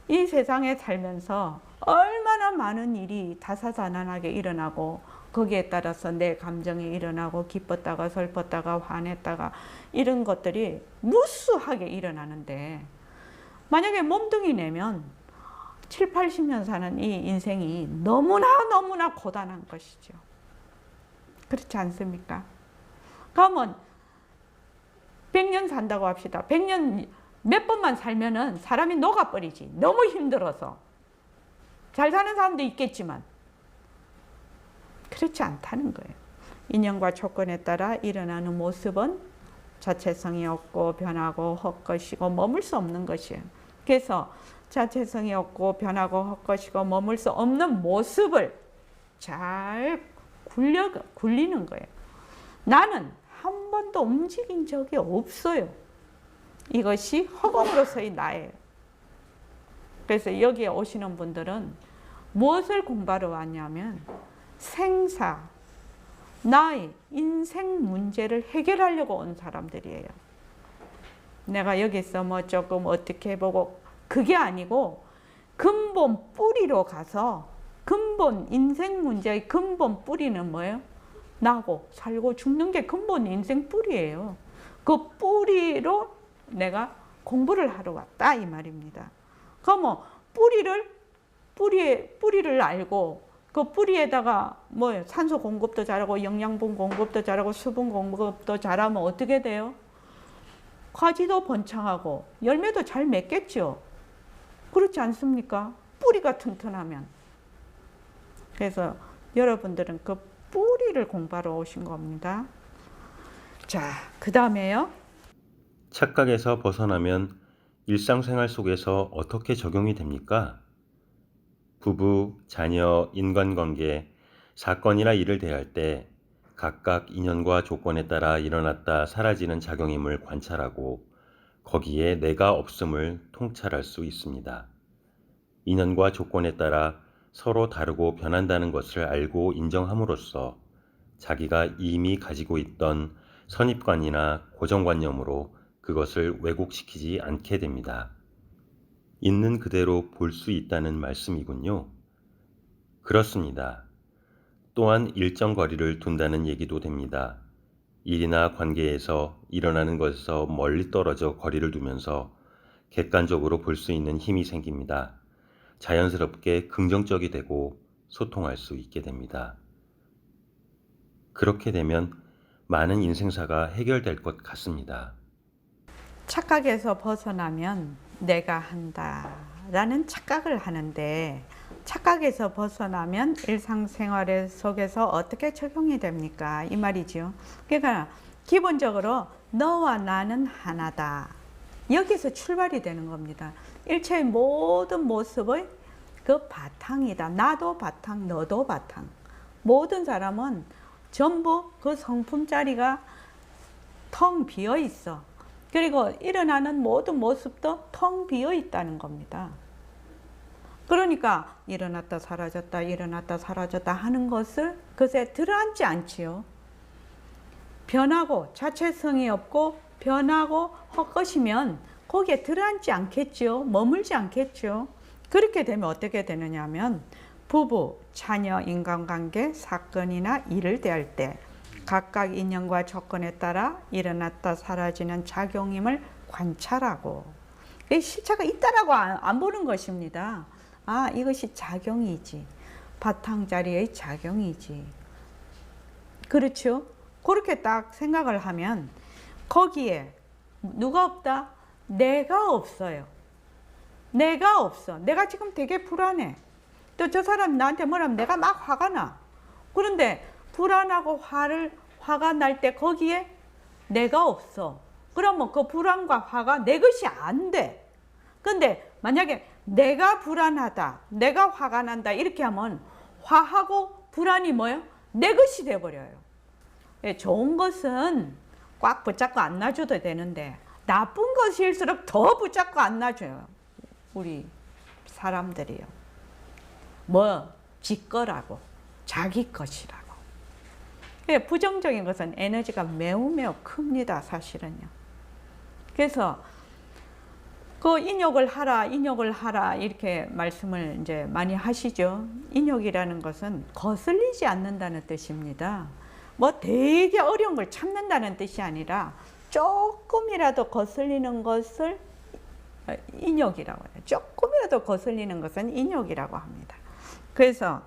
이 세상에 살면서 얼마나 많은 일이 다사다난하게 일어나고 거기에 따라서 내 감정이 일어나고 기뻤다가 슬펐다가 화냈다가 이런 것들이 무수하게 일어나는데 만약에 몸뚱이 내면 7, 80년 사는 이 인생이 너무나 고단한 것이죠. 그렇지 않습니까? 그러면 100년 산다고 합시다. 100년 몇 번만 살면은 사람이 녹아버리지. 너무 힘들어서. 잘 사는 사람도 있겠지만 그렇지 않다는 거예요. 인연과 조건에 따라 일어나는 모습은 자체성이 없고 변하고 헛것이고 머물 수 없는 것이에요. 그래서 자체성이 없고 변하고 헛것이고 머물 수 없는 모습을 잘 굴리는 거예요. 나는 한 번도 움직인 적이 없어요. 이것이 허공으로서의 나예요. 그래서 여기에 오시는 분들은 무엇을 공부하러 왔냐면 생사, 나의 인생 문제를 해결하려고 온 사람들이에요. 내가 여기서 뭐 조금 어떻게 해보고 그게 아니고 근본 뿌리로 가서 근본 인생 문제의 근본 뿌리는 뭐예요? 나고 살고 죽는 게 근본 인생 뿌리예요. 그 뿌리로 내가 공부를 하러 왔다 이 말입니다. 그럼 뿌리를 알고 그 뿌리에다가 뭐 산소 공급도 잘하고 영양분 공급도 잘하고 수분 공급도 잘하면 어떻게 돼요? 가지도 번창하고 열매도 잘 맺겠죠. 그렇지 않습니까? 뿌리가 튼튼하면. 그래서 여러분들은 그 뿌리를 공부하러 오신 겁니다. 자, 그 다음에요. 착각에서 벗어나면 일상생활 속에서 어떻게 적용이 됩니까? 부부, 자녀, 인간관계, 사건이나 일을 대할 때 각각 인연과 조건에 따라 일어났다 사라지는 작용임을 관찰하고 거기에 내가 없음을 통찰할 수 있습니다. 인연과 조건에 따라 서로 다르고 변한다는 것을 알고 인정함으로써 자기가 이미 가지고 있던 선입관이나 고정관념으로 그것을 왜곡시키지 않게 됩니다. 있는 그대로 볼 수 있다는 말씀이군요. 그렇습니다. 또한 일정 거리를 둔다는 얘기도 됩니다. 일이나 관계에서 일어나는 것에서 멀리 떨어져 거리를 두면서 객관적으로 볼 수 있는 힘이 생깁니다. 자연스럽게 긍정적이 되고 소통할 수 있게 됩니다. 그렇게 되면 많은 인생사가 해결될 것 같습니다. 착각에서 벗어나면 내가 한다라는 착각을 하는데 착각에서 벗어나면 일상생활 속에서 어떻게 적용이 됩니까? 이 말이죠. 그러니까 기본적으로 너와 나는 하나다. 여기서 출발이 되는 겁니다. 일체의 모든 모습의 그 바탕이다. 나도 바탕, 너도 바탕. 모든 사람은 전부 그 성품 자리가 텅 비어 있어. 그리고 일어나는 모든 모습도 텅 비어 있다는 겁니다. 그러니까 일어났다 사라졌다 일어났다 사라졌다 하는 것을 그것에 들어앉지 않지요. 변하고 자체성이 없고 변하고 헛것이면 거기에 들어앉지 않겠죠. 머물지 않겠죠. 그렇게 되면 어떻게 되느냐 하면 부부, 자녀, 인간관계, 사건이나 일을 대할 때 각각 인연과 조건에 따라 일어났다 사라지는 작용임을 관찰하고 실체가 있다라고 안 보는 것입니다. 아, 이것이 작용이지. 바탕자리의 작용이지. 그렇죠? 그렇게 딱 생각을 하면 거기에 누가 없다? 내가 없어요. 내가 없어. 내가 지금 되게 불안해. 또 저 사람이 나한테 뭐라면 내가 막 화가 나. 그런데 불안하고 화가 날 때 거기에 내가 없어. 그러면 그 불안과 화가 내 것이 안 돼. 근데 만약에 내가 불안하다, 내가 화가 난다 이렇게 하면 화하고 불안이 뭐예요? 내 것이 돼버려요. 좋은 것은 꽉 붙잡고 안 놔줘도 되는데 나쁜 것일수록 더 붙잡고 안 놔줘요. 우리 사람들이요. 뭐 지 거라고, 자기 것이라고. 부정적인 것은 에너지가 매우 큽니다, 사실은요. 그래서 그 인욕을 하라 이렇게 말씀을 이제 많이 하시죠. 인욕이라는 것은 거슬리지 않는다는 뜻입니다. 뭐 되게 어려운 걸 참는다는 뜻이 아니라 조금이라도 거슬리는 것을 인욕이라고 해요. 조금이라도 거슬리는 것은 인욕이라고 합니다. 그래서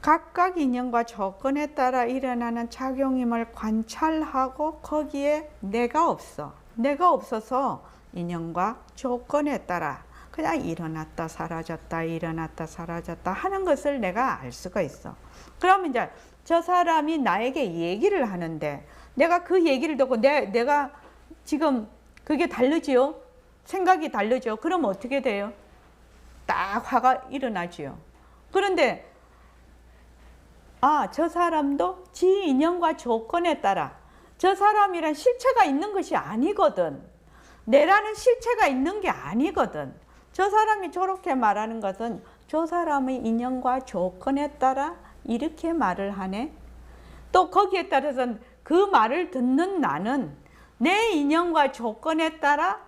각각 인연과 조건에 따라 일어나는 작용임을 관찰하고 거기에 내가 없어. 내가 없어서 인연과 조건에 따라 그냥 일어났다 사라졌다 일어났다 사라졌다 하는 것을 내가 알 수가 있어. 그러면 이제 저 사람이 나에게 얘기를 하는데 내가 그 얘기를 듣고 내가 지금 그게 다르지요? 생각이 다르죠? 그럼 어떻게 돼요? 딱 화가 일어나지요. 그런데 저 사람도 지 인연과 조건에 따라 저 사람이란 실체가 있는 것이 아니거든. 내라는 실체가 있는 게 아니거든. 저 사람이 저렇게 말하는 것은 저 사람의 인연과 조건에 따라 이렇게 말을 하네. 또 거기에 따라서는 그 말을 듣는 나는 내 인연과 조건에 따라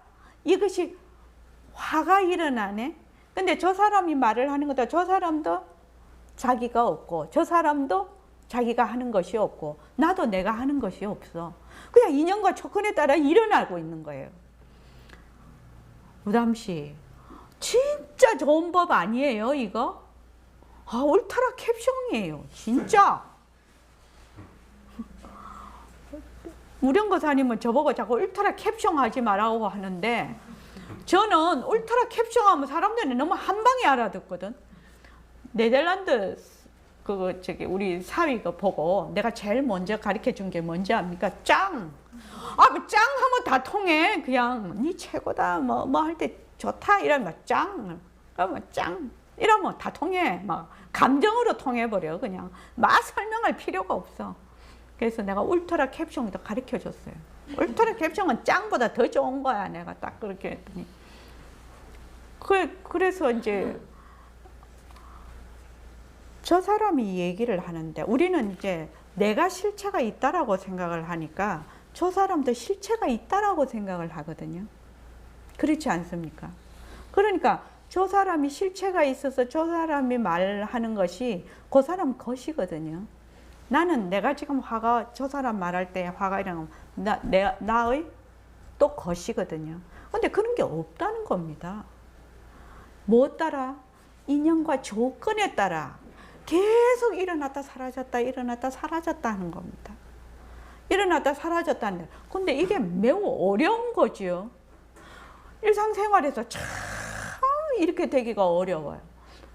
이것이 화가 일어나네. 근데 저 사람이 말을 하는 거다. 저 사람도 자기가 없고 저 사람도 자기가 하는 것이 없고 나도 내가 하는 것이 없어. 그냥 인연과 조건에 따라 일어나고 있는 거예요. 무담씨 진짜 좋은 법 아니에요 이거? 울트라 캡숑이에요 진짜. 무령거사님은 저보고 자꾸 울트라 캡숑 하지 말라고 하는데 저는 울트라 캡숑 하면 사람들이 너무 한 방에 알아듣거든. 네덜란드 우리 사위가 보고 내가 제일 먼저 가르쳐 준 게 뭔지 압니까? 짱! 그 짱 하면 다 통해. 그냥 니 최고다 뭐 할 때 좋다 이러면 짱! 그러면 짱! 이러면 다 통해. 막 감정으로 통해버려. 그냥 막 설명할 필요가 없어. 그래서 내가 울트라 캡숑도 가르쳐 줬어요. 울트라 캡숑은 짱보다 더 좋은 거야. 내가 딱 그렇게 했더니. 그래서 이제 저 사람이 얘기를 하는데 우리는 이제 내가 실체가 있다라고 생각을 하니까 저 사람도 실체가 있다라고 생각을 하거든요. 그렇지 않습니까? 그러니까 저 사람이 실체가 있어서 저 사람이 말하는 것이 그 사람 것이거든요. 나는 내가 지금 화가 저 사람 말할 때 화가 일어나면 나의 또 것이거든요. 근데 그런 게 없다는 겁니다. 뭐 따라? 인연과 조건에 따라 계속 일어났다 사라졌다 일어났다 사라졌다 하는 겁니다. 일어났다 사라졌다 하는데 근데 이게 매우 어려운 거지요. 일상생활에서 참 이렇게 되기가 어려워요.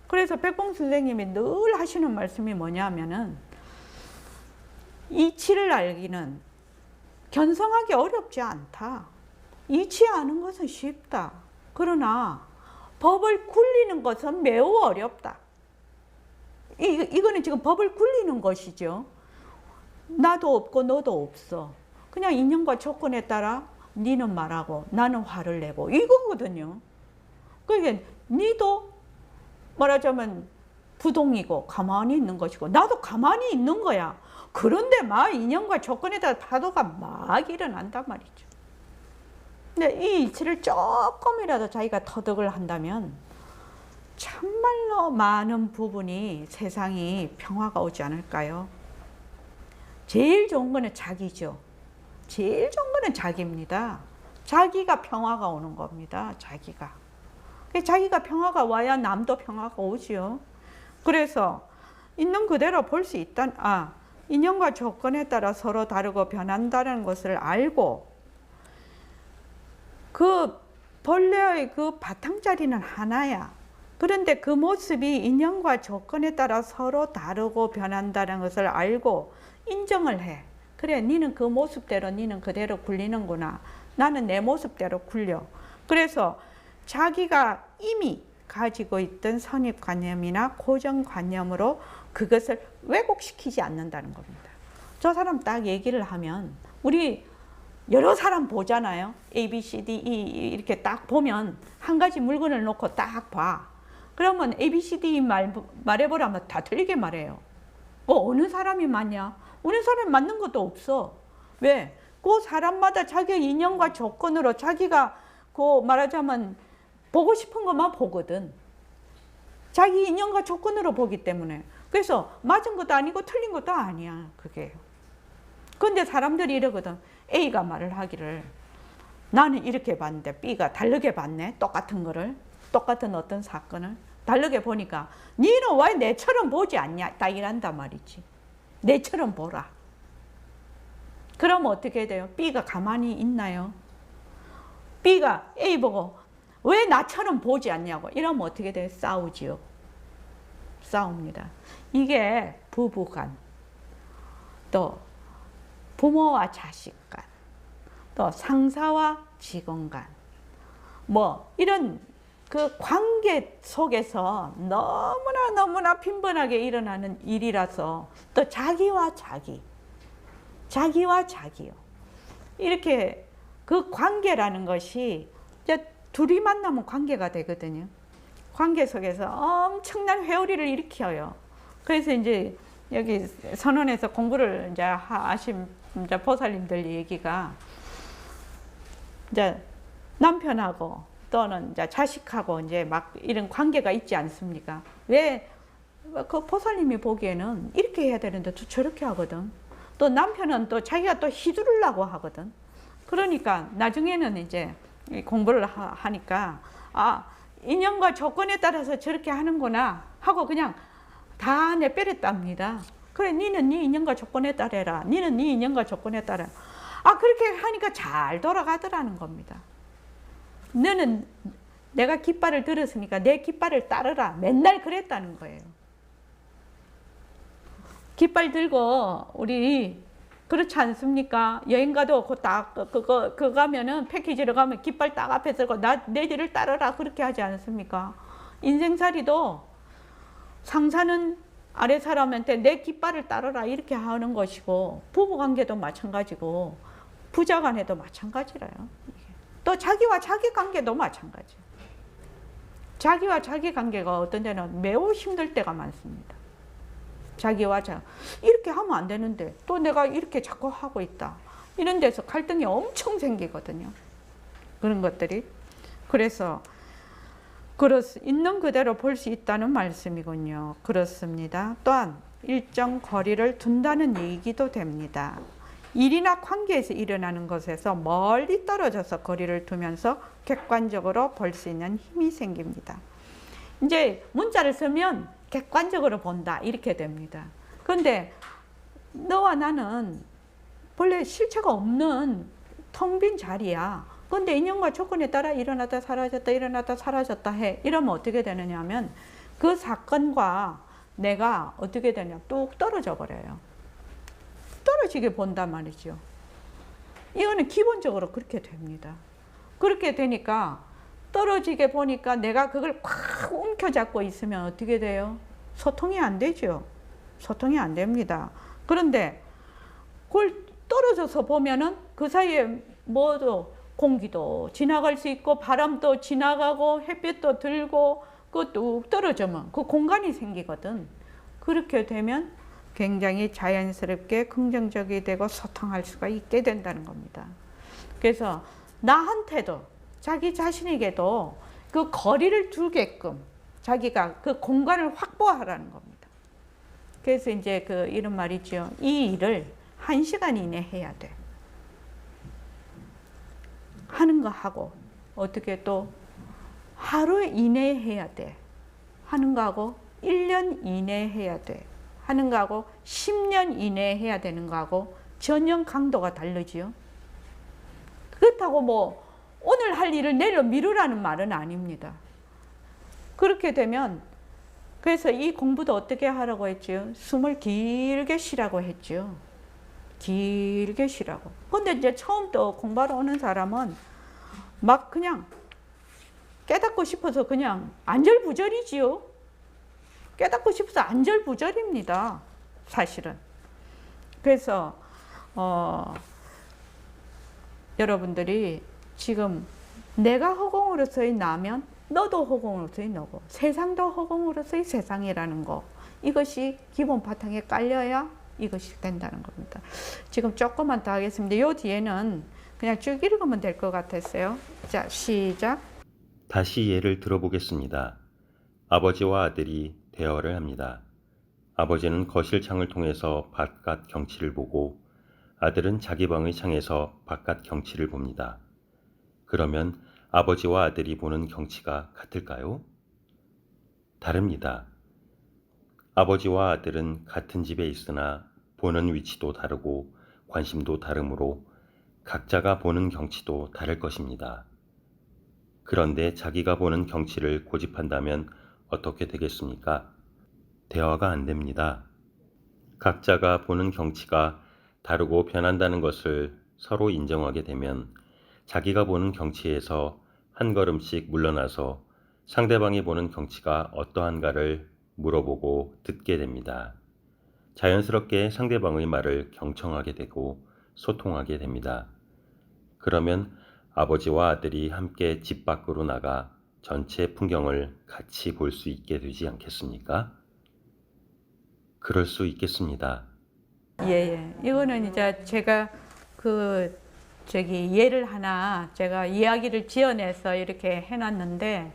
그래서 백봉 선생님이 늘 하시는 말씀이 뭐냐면은 이치를 알기는 견성하기 어렵지 않다. 이치 아는 것은 쉽다. 그러나 법을 굴리는 것은 매우 어렵다. 이거는 지금 법을 굴리는 것이죠. 나도 없고 너도 없어. 그냥 인연과 조건에 따라 니는 말하고 나는 화를 내고 이거거든요. 그러니까 니도 말하자면 부동이고 가만히 있는 것이고 나도 가만히 있는 거야. 그런데 막 인연과 조건에 따라 파도가 막 일어난단 말이죠. 근데 이 이치를 조금이라도 자기가 터득을 한다면 참말로 많은 부분이 세상이 평화가 오지 않을까요? 제일 좋은 거는 자기죠. 제일 좋은 거는 자기입니다. 자기가 평화가 오는 겁니다. 자기가 평화가 와야 남도 평화가 오지요. 그래서 있는 그대로 볼 수 있다. 인연과 조건에 따라 서로 다르고 변한다는 것을 알고 그 본래의 그 바탕자리는 하나야. 그런데 그 모습이 인연과 조건에 따라 서로 다르고 변한다는 것을 알고 인정을 해. 그래, 니는 그 모습대로 니는 그대로 굴리는구나. 나는 내 모습대로 굴려. 그래서 자기가 이미 가지고 있던 선입관념이나 고정관념으로 그것을 왜곡시키지 않는다는 겁니다. 저 사람 딱 얘기를 하면 우리 여러 사람 보잖아요. A, B, C, D, E 이렇게 딱 보면 한 가지 물건을 놓고 딱 봐. 그러면 A, B, C, D 말해보라면 다 틀리게 말해요. 어느 사람이 맞냐? 어느 사람이 맞는 것도 없어. 왜? 그 사람마다 자기 인연과 조건으로 자기가 그 말하자면 보고 싶은 것만 보거든. 자기 인연과 조건으로 보기 때문에. 그래서 맞은 것도 아니고 틀린 것도 아니야. 그게. 근데 사람들이 이러거든. A가 말을 하기를 나는 이렇게 봤는데 B가 다르게 봤네. 똑같은 거를. 똑같은 어떤 사건을. 다르게 보니까 니는 왜 내처럼 보지 않냐? 딱 이란단 말이지. 내처럼 보라. 그러면 어떻게 돼요? B가 가만히 있나요? B가 A 보고 왜 나처럼 보지 않냐고 이러면 어떻게 돼요? 싸우지요. 싸웁니다. 이게 부부 간, 또 부모와 자식 간, 또 상사와 직원 간, 뭐 이런 그 관계 속에서 너무나 빈번하게 일어나는 일이라서, 또 자기와 자기, 자기와 자기요. 이렇게 그 관계라는 것이 이제 둘이 만나면 관계가 되거든요. 관계 속에서 엄청난 회오리를 일으켜요. 그래서 이제 여기 선원에서 공부를 이제 하신 이제 보살님들 얘기가, 이제 남편하고 또는 이제 자식하고 이제 막 이런 관계가 있지 않습니까? 왜 그 보살님이 보기에는 이렇게 해야 되는데 또 저렇게 하거든. 또 남편은 또 자기가 또 휘두르려고 하거든. 그러니까 나중에는 이제 공부를 하니까 인연과 조건에 따라서 저렇게 하는구나 하고 그냥 다 내빼렸답니다. 그래, 니는 네 인연과 조건에 따라라. 니는 네 인연과 조건에 따라. 그렇게 하니까 잘 돌아가더라는 겁니다. 너는 내가 깃발을 들었으니까 내 깃발을 따르라. 맨날 그랬다는 거예요. 깃발 들고 우리 그렇지 않습니까? 여행 가도 그거 가면은 패키지로 가면 깃발 딱 앞에 들고 내 뒤를 따르라 그렇게 하지 않습니까? 인생살이도 상사는 아래 사람한테 내 깃발을 따르라 이렇게 하는 것이고, 부부관계도 마찬가지고 부자간에도 마찬가지라요. 또 자기와 자기 관계도 마찬가지. 자기와 자기 관계가 어떤 데는 매우 힘들 때가 많습니다. 자기와 이렇게 하면 안 되는데 또 내가 이렇게 자꾸 하고 있다. 이런 데서 갈등이 엄청 생기거든요. 그런 것들이. 그래서 있는 그대로 볼 수 있다는 말씀이군요. 그렇습니다. 또한 일정 거리를 둔다는 얘기도 됩니다. 일이나 관계에서 일어나는 것에서 멀리 떨어져서 거리를 두면서 객관적으로 볼 수 있는 힘이 생깁니다. 이제 문자를 쓰면 객관적으로 본다 이렇게 됩니다. 그런데 너와 나는 본래 실체가 없는 텅 빈 자리야. 그런데 인연과 조건에 따라 일어났다 사라졌다 일어났다 사라졌다 해. 이러면 어떻게 되느냐 하면 그 사건과 내가 어떻게 되냐, 뚝 떨어져 버려요. 떨어지게 본단 말이죠. 이거는 기본적으로 그렇게 됩니다. 그렇게 되니까 떨어지게 보니까 내가 그걸 꽉 움켜잡고 있으면 어떻게 돼요? 소통이 안 되죠. 소통이 안 됩니다. 그런데 그걸 떨어져서 보면은 그 사이에 뭐도 공기도 지나갈 수 있고 바람도 지나가고 햇빛도 들고 그 뚝 떨어지면 그 공간이 생기거든. 그렇게 되면 굉장히 자연스럽게 긍정적이 되고 소통할 수가 있게 된다는 겁니다. 그래서 나한테도 자기 자신에게도 그 거리를 두게끔 자기가 그 공간을 확보하라는 겁니다. 그래서 이제 그 이런 말이죠. 이 일을 1시간 이내 해야 돼. 하는 거 하고 어떻게 또 하루 이내에 해야 돼. 하는 거 하고 1년 이내에 해야 돼. 하는 거 하고 10년 이내에 해야 되는 거 하고 전혀 강도가 다르지요. 그렇다고 뭐 오늘 할 일을 내일로 미루라는 말은 아닙니다. 그렇게 되면 그래서 이 공부도 어떻게 하라고 했죠? 숨을 길게 쉬라고 했죠. 길게 쉬라고. 근데 이제 처음 또 공부하러 오는 사람은 막 그냥 깨닫고 싶어서 그냥 안절부절이지요. 깨닫고 싶어서 안절부절입니다. 사실은. 그래서 여러분들이 지금 내가 허공으로서의 나면 너도 허공으로서의 너고 세상도 허공으로서의 세상이라는 거, 이것이 기본 바탕에 깔려야 이것이 된다는 겁니다. 지금 조금만 더 하겠습니다. 요 뒤에는 그냥 쭉 읽으면 될 것 같았어요. 자, 시작. 다시 예를 들어보겠습니다. 아버지와 아들이 대화를 합니다. 아버지는 거실 창을 통해서 바깥 경치를 보고 아들은 자기 방의 창에서 바깥 경치를 봅니다. 그러면 아버지와 아들이 보는 경치가 같을까요? 다릅니다. 아버지와 아들은 같은 집에 있으나 보는 위치도 다르고 관심도 다르므로 각자가 보는 경치도 다를 것입니다. 그런데 자기가 보는 경치를 고집한다면 어떻게 되겠습니까? 대화가 안 됩니다. 각자가 보는 경치가 다르고 변한다는 것을 서로 인정하게 되면 자기가 보는 경치에서 한 걸음씩 물러나서 상대방이 보는 경치가 어떠한가를 물어보고 듣게 됩니다. 자연스럽게 상대방의 말을 경청하게 되고 소통하게 됩니다. 그러면 아버지와 아들이 함께 집 밖으로 나가 전체 풍경을 같이 볼 수 있게 되지 않겠습니까? 그럴 수 있겠습니다. 예. 이거는 이제 제가 예를 하나 제가 이야기를 지어내서 이렇게 해놨는데,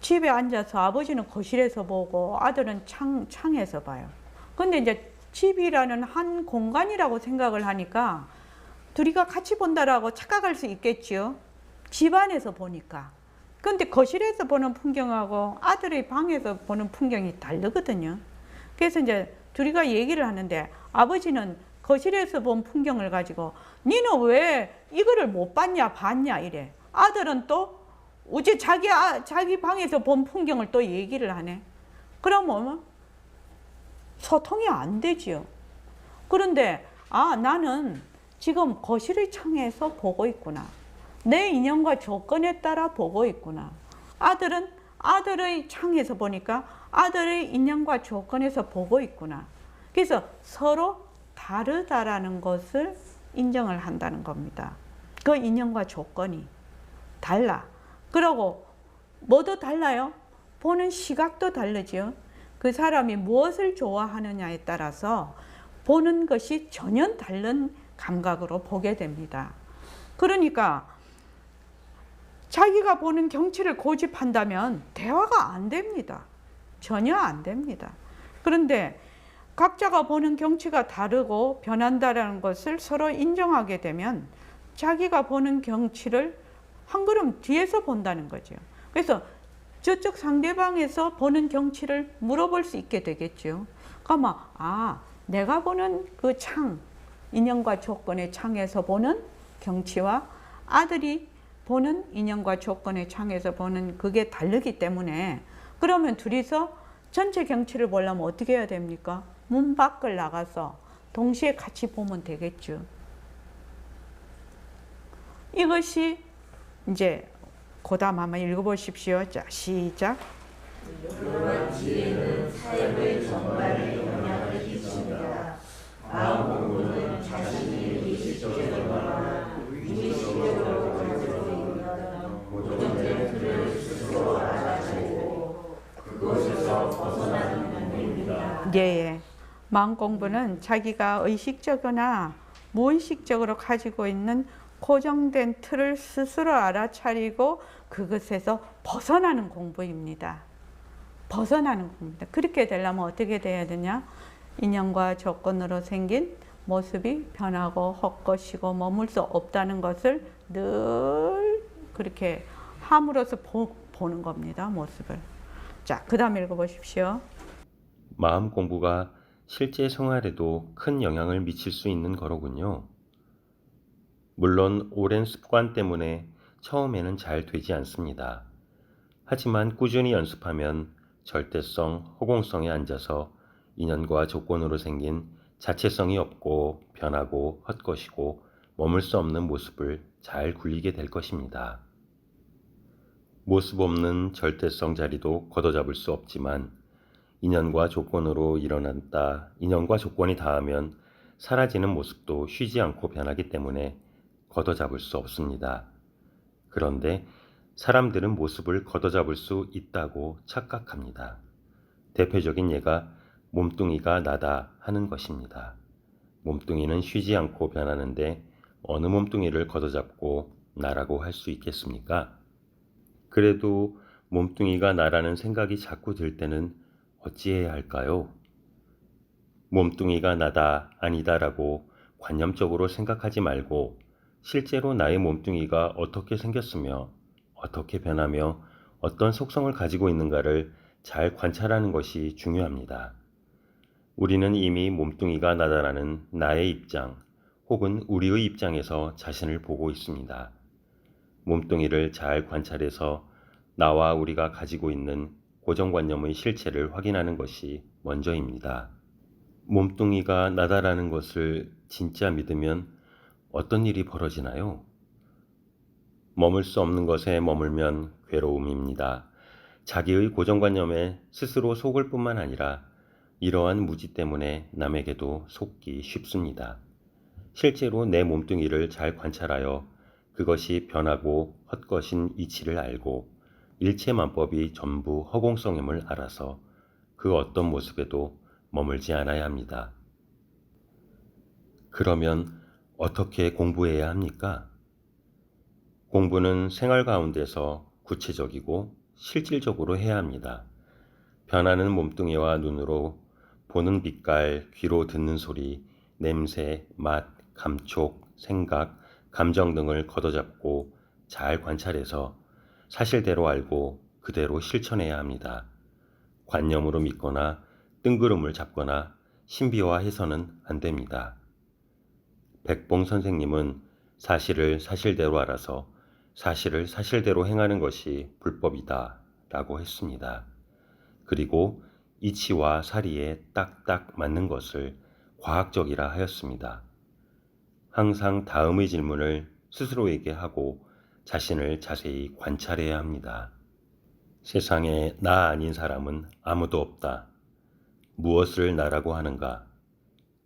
집에 앉아서 아버지는 거실에서 보고 아들은 창에서 봐요. 근데 이제 집이라는 한 공간이라고 생각을 하니까 둘이가 같이 본다라고 착각할 수 있겠지요. 집 안에서 보니까. 근데 거실에서 보는 풍경하고 아들의 방에서 보는 풍경이 다르거든요. 그래서 이제 둘이가 얘기를 하는데, 아버지는 거실에서 본 풍경을 가지고 니는 왜 이거를 못 봤냐 봤냐 이래. 아들은 또 어제 자기 방에서 본 풍경을 또 얘기를 하네. 그러면 소통이 안 되지요. 그런데 나는 지금 거실의 창에서 보고 있구나. 내 인연과 조건에 따라 보고 있구나. 아들은 아들의 창에서 보니까 아들의 인연과 조건에서 보고 있구나. 그래서 서로 다르다라는 것을 인정을 한다는 겁니다. 그 인연과 조건이 달라. 그리고 뭐도 달라요? 보는 시각도 다르죠. 그 사람이 무엇을 좋아하느냐에 따라서 보는 것이 전혀 다른 감각으로 보게 됩니다. 그러니까 자기가 보는 경치를 고집한다면 대화가 안 됩니다. 전혀 안 됩니다. 그런데 각자가 보는 경치가 다르고 변한다는 것을 서로 인정하게 되면 자기가 보는 경치를 한 걸음 뒤에서 본다는 거죠. 그래서 저쪽 상대방에서 보는 경치를 물어볼 수 있게 되겠죠. 그러면 내가 보는 그 인연과 조건의 창에서 보는 경치와 아들이 보는 인연과 조건의 창에서 보는 그게 다르기 때문에, 그러면 둘이서 전체 경치를 보려면 어떻게 해야 됩니까? 문 밖을 나가서 동시에 같이 보면 되겠죠. 이것이 이제 고담 한번 읽어보십시오. 자, 시작. 그러한 지혜는 삶의 전반에 영향을 끼칩니다. 마음 공부는 자신이 의식적이거나 무의식적으로 가지고 있는 고정된 틀을 스스로 알아차리고 그것에서 벗어나는 공부입니다. 예. 마음 공부는 자기가 의식적이거나 무의식적으로 가지고 있는 고정된 틀을 스스로 알아차리고 그것에서 벗어나는 공부입니다. 벗어나는 공부입니다. 그렇게 되려면 어떻게 돼야 되냐? 인연과 조건으로 생긴 모습이 변하고 헛것이고 머물 수 없다는 것을 늘 그렇게 함으로써 보는 겁니다. 모습을. 자, 그 다음 읽어보십시오. 마음 공부가 실제 생활에도 큰 영향을 미칠 수 있는 거로군요. 물론 오랜 습관 때문에 처음에는 잘 되지 않습니다. 하지만 꾸준히 연습하면 절대성, 허공성에 앉아서 인연과 조건으로 생긴 자체성이 없고 변하고 헛것이고 머물 수 없는 모습을 잘 굴리게 될 것입니다. 모습 없는 절대성 자리도 걷어잡을 수 없지만 인연과 조건으로 일어났다, 인연과 조건이 닿으면 사라지는 모습도 쉬지 않고 변하기 때문에 걷어잡을 수 없습니다. 그런데 사람들은 모습을 걷어잡을 수 있다고 착각합니다. 대표적인 예가 몸뚱이가 나다 하는 것입니다. 몸뚱이는 쉬지 않고 변하는데 어느 몸뚱이를 걷어잡고 나라고 할 수 있겠습니까? 그래도 몸뚱이가 나라는 생각이 자꾸 들 때는 어찌해야 할까요? 몸뚱이가 나다, 아니다라고 관념적으로 생각하지 말고 실제로 나의 몸뚱이가 어떻게 생겼으며 어떻게 변하며 어떤 속성을 가지고 있는가를 잘 관찰하는 것이 중요합니다. 우리는 이미 몸뚱이가 나다라는 나의 입장 혹은 우리의 입장에서 자신을 보고 있습니다. 몸뚱이를 잘 관찰해서 나와 우리가 가지고 있는 고정관념의 실체를 확인하는 것이 먼저입니다. 몸뚱이가 나다라는 것을 진짜 믿으면 어떤 일이 벌어지나요? 머물 수 없는 것에 머물면 괴로움입니다. 자기의 고정관념에 스스로 속을 뿐만 아니라 이러한 무지 때문에 남에게도 속기 쉽습니다. 실제로 내 몸뚱이를 잘 관찰하여 그것이 변하고 헛것인 이치를 알고 일체만법이 전부 허공성임을 알아서 그 어떤 모습에도 머물지 않아야 합니다. 그러면 어떻게 공부해야 합니까? 공부는 생활 가운데서 구체적이고 실질적으로 해야 합니다. 변하는 몸뚱이와 눈으로 보는 빛깔, 귀로 듣는 소리, 냄새, 맛, 감촉, 생각, 감정 등을 걷어잡고 잘 관찰해서 사실대로 알고 그대로 실천해야 합니다. 관념으로 믿거나 뜬구름을 잡거나 신비화해서는 안 됩니다. 백봉 선생님은 사실을 사실대로 알아서 사실을 사실대로 행하는 것이 불법이다 라고 했습니다. 그리고 이치와 사리에 딱딱 맞는 것을 과학적이라 하였습니다. 항상 다음의 질문을 스스로에게 하고 자신을 자세히 관찰해야 합니다. 세상에 나 아닌 사람은 아무도 없다. 무엇을 나라고 하는가?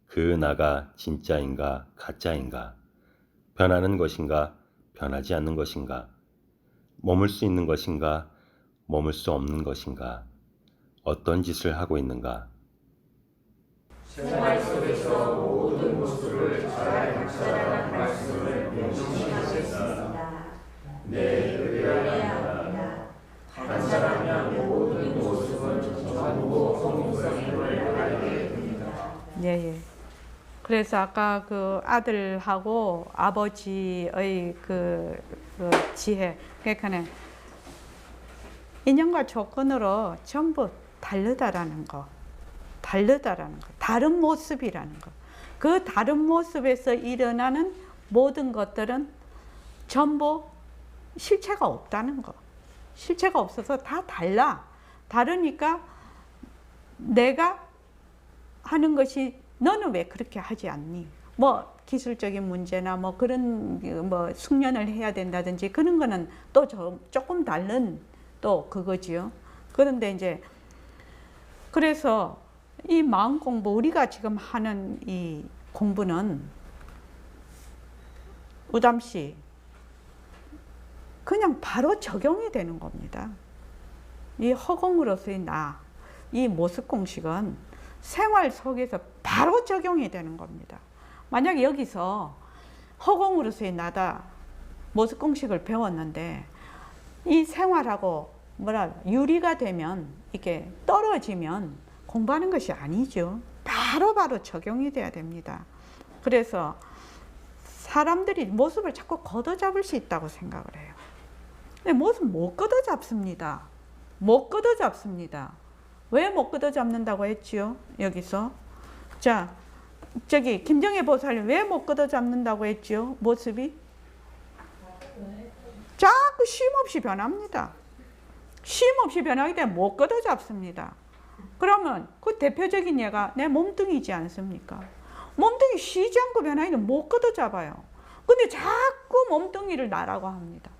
그 나가 진짜인가 가짜인가? 변하는 것인가 변하지 않는 것인가? 머물 수 있는 것인가 머물 수 없는 것인가? 어떤 짓을 하고 있는가? 생활 속에서 모든 모습을 잘 관찰하는 말씀을 명심히 하겠습니다. 네, 그래야 합니다. 관찰하면 모든 모습은 전부 허공성임을 알게 됩니다. 예. 그래서 아까 그 아들하고 아버지의 그 지혜, 그러니까 인연과 조건으로 전부 다르다라는 거, 다른 모습이라는 거. 그 다른 모습에서 일어나는 모든 것들은 전부 실체가 없다는 거. 실체가 없어서 다 달라. 다르니까 내가 하는 것이 너는 왜 그렇게 하지 않니? 뭐 기술적인 문제나 뭐 그런 뭐 숙련을 해야 된다든지 그런 거는 또 조금 다른 또 그거지요. 그런데 이제 그래서 이 마음 공부, 우리가 지금 하는 이 공부는 우담씨 그냥 바로 적용이 되는 겁니다. 이 허공으로서의 나, 이 모습 공식은 생활 속에서 바로 적용이 되는 겁니다. 만약 여기서 허공으로서의 나다, 모습 공식을 배웠는데 이 생활하고 유리가 되면 이게 떨어지면 공부하는 것이 아니죠. 바로 적용이 돼야 됩니다. 그래서 사람들이 모습을 자꾸 걷어잡을 수 있다고 생각을 해요. 근데 모습 못 걷어잡습니다. 못 걷어잡습니다. 왜 못 걷어잡는다고 했지요? 여기서. 자, 저기 김정혜 보살님 왜 못 걷어잡는다고 했지요? 모습이? 자꾸 쉼없이 변합니다. 쉼없이 변하기 때문에 못 걷어잡습니다. 그러면 그 대표적인 예가 내 몸뚱이지 않습니까? 몸뚱이 쉬지 않고 변하기는 못 걷어잡아요. 근데 자꾸 몸뚱이를 나라고 합니다.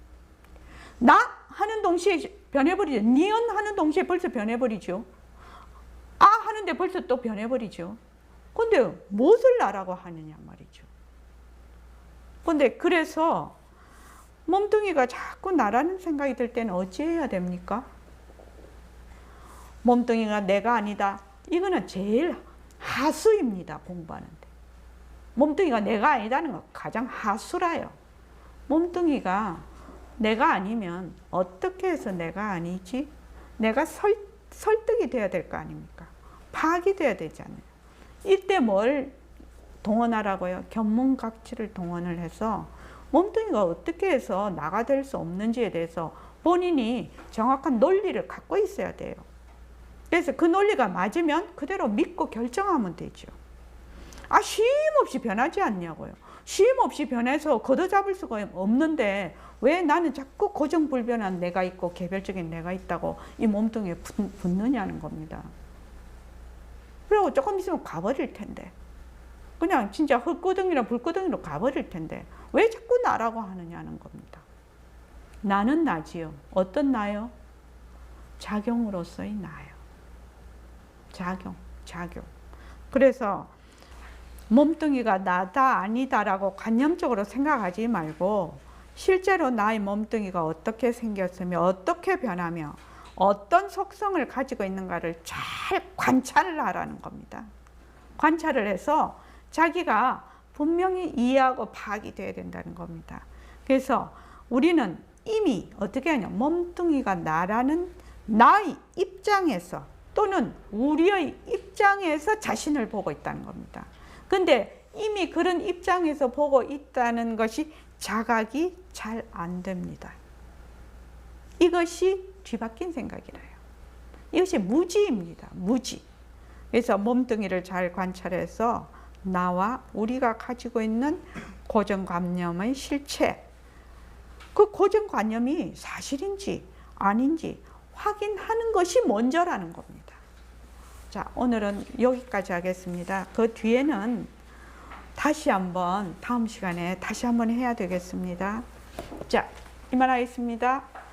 나 하는 동시에 변해버리죠. 니은 하는 동시에 벌써 변해버리죠. 아 하는데 벌써 또 변해버리죠. 근데 무엇을 나라고 하느냐 말이죠. 근데 그래서 몸뚱이가 자꾸 나라는 생각이 들 때는 어찌해야 됩니까? 몸뚱이가 내가 아니다. 이거는 제일 하수입니다. 공부하는데. 몸뚱이가 내가 아니다는 건 가장 하수라요. 몸뚱이가 내가 아니면 어떻게 해서 내가 아니지? 내가 설득이 돼야 될 거 아닙니까? 파악이 돼야 되잖아요. 이때 뭘 동원하라고요? 견문각치를 동원을 해서 몸뚱이가 어떻게 해서 나가 될 수 없는지에 대해서 본인이 정확한 논리를 갖고 있어야 돼요. 그래서 그 논리가 맞으면 그대로 믿고 결정하면 되죠. 쉼없이 변하지 않냐고요. 쉼없이 변해서 걷어잡을 수가 없는데 왜 나는 자꾸 고정불변한 내가 있고 개별적인 내가 있다고 이 몸뚱이에 붙느냐는 겁니다. 그리고 조금 있으면 가버릴 텐데, 그냥 진짜 흙구덩이나 불구덩이로 가버릴 텐데 왜 자꾸 나라고 하느냐는 겁니다. 나는 나지요. 어떤 나요? 작용으로서의 나요. 작용. 그래서 몸뚱이가 나다 아니다라고 관념적으로 생각하지 말고 실제로 나의 몸뚱이가 어떻게 생겼으며 어떻게 변하며 어떤 속성을 가지고 있는가를 잘 관찰을 하라는 겁니다. 관찰을 해서 자기가 분명히 이해하고 파악이 돼야 된다는 겁니다. 그래서 우리는 이미 어떻게 하냐, 몸뚱이가 나라는 나의 입장에서 또는 우리의 입장에서 자신을 보고 있다는 겁니다. 근데 이미 그런 입장에서 보고 있다는 것이 자각이 잘 안 됩니다. 이것이 뒤바뀐 생각이라요. 이것이 무지입니다. 무지. 그래서 몸뚱이를 잘 관찰해서 나와 우리가 가지고 있는 고정관념의 실체, 그 고정관념이 사실인지 아닌지 확인하는 것이 먼저라는 겁니다. 자, 오늘은 여기까지 하겠습니다. 그 뒤에는 다시 한번 다음 시간에 다시 한번 해야 되겠습니다. 자, 이만하겠습니다.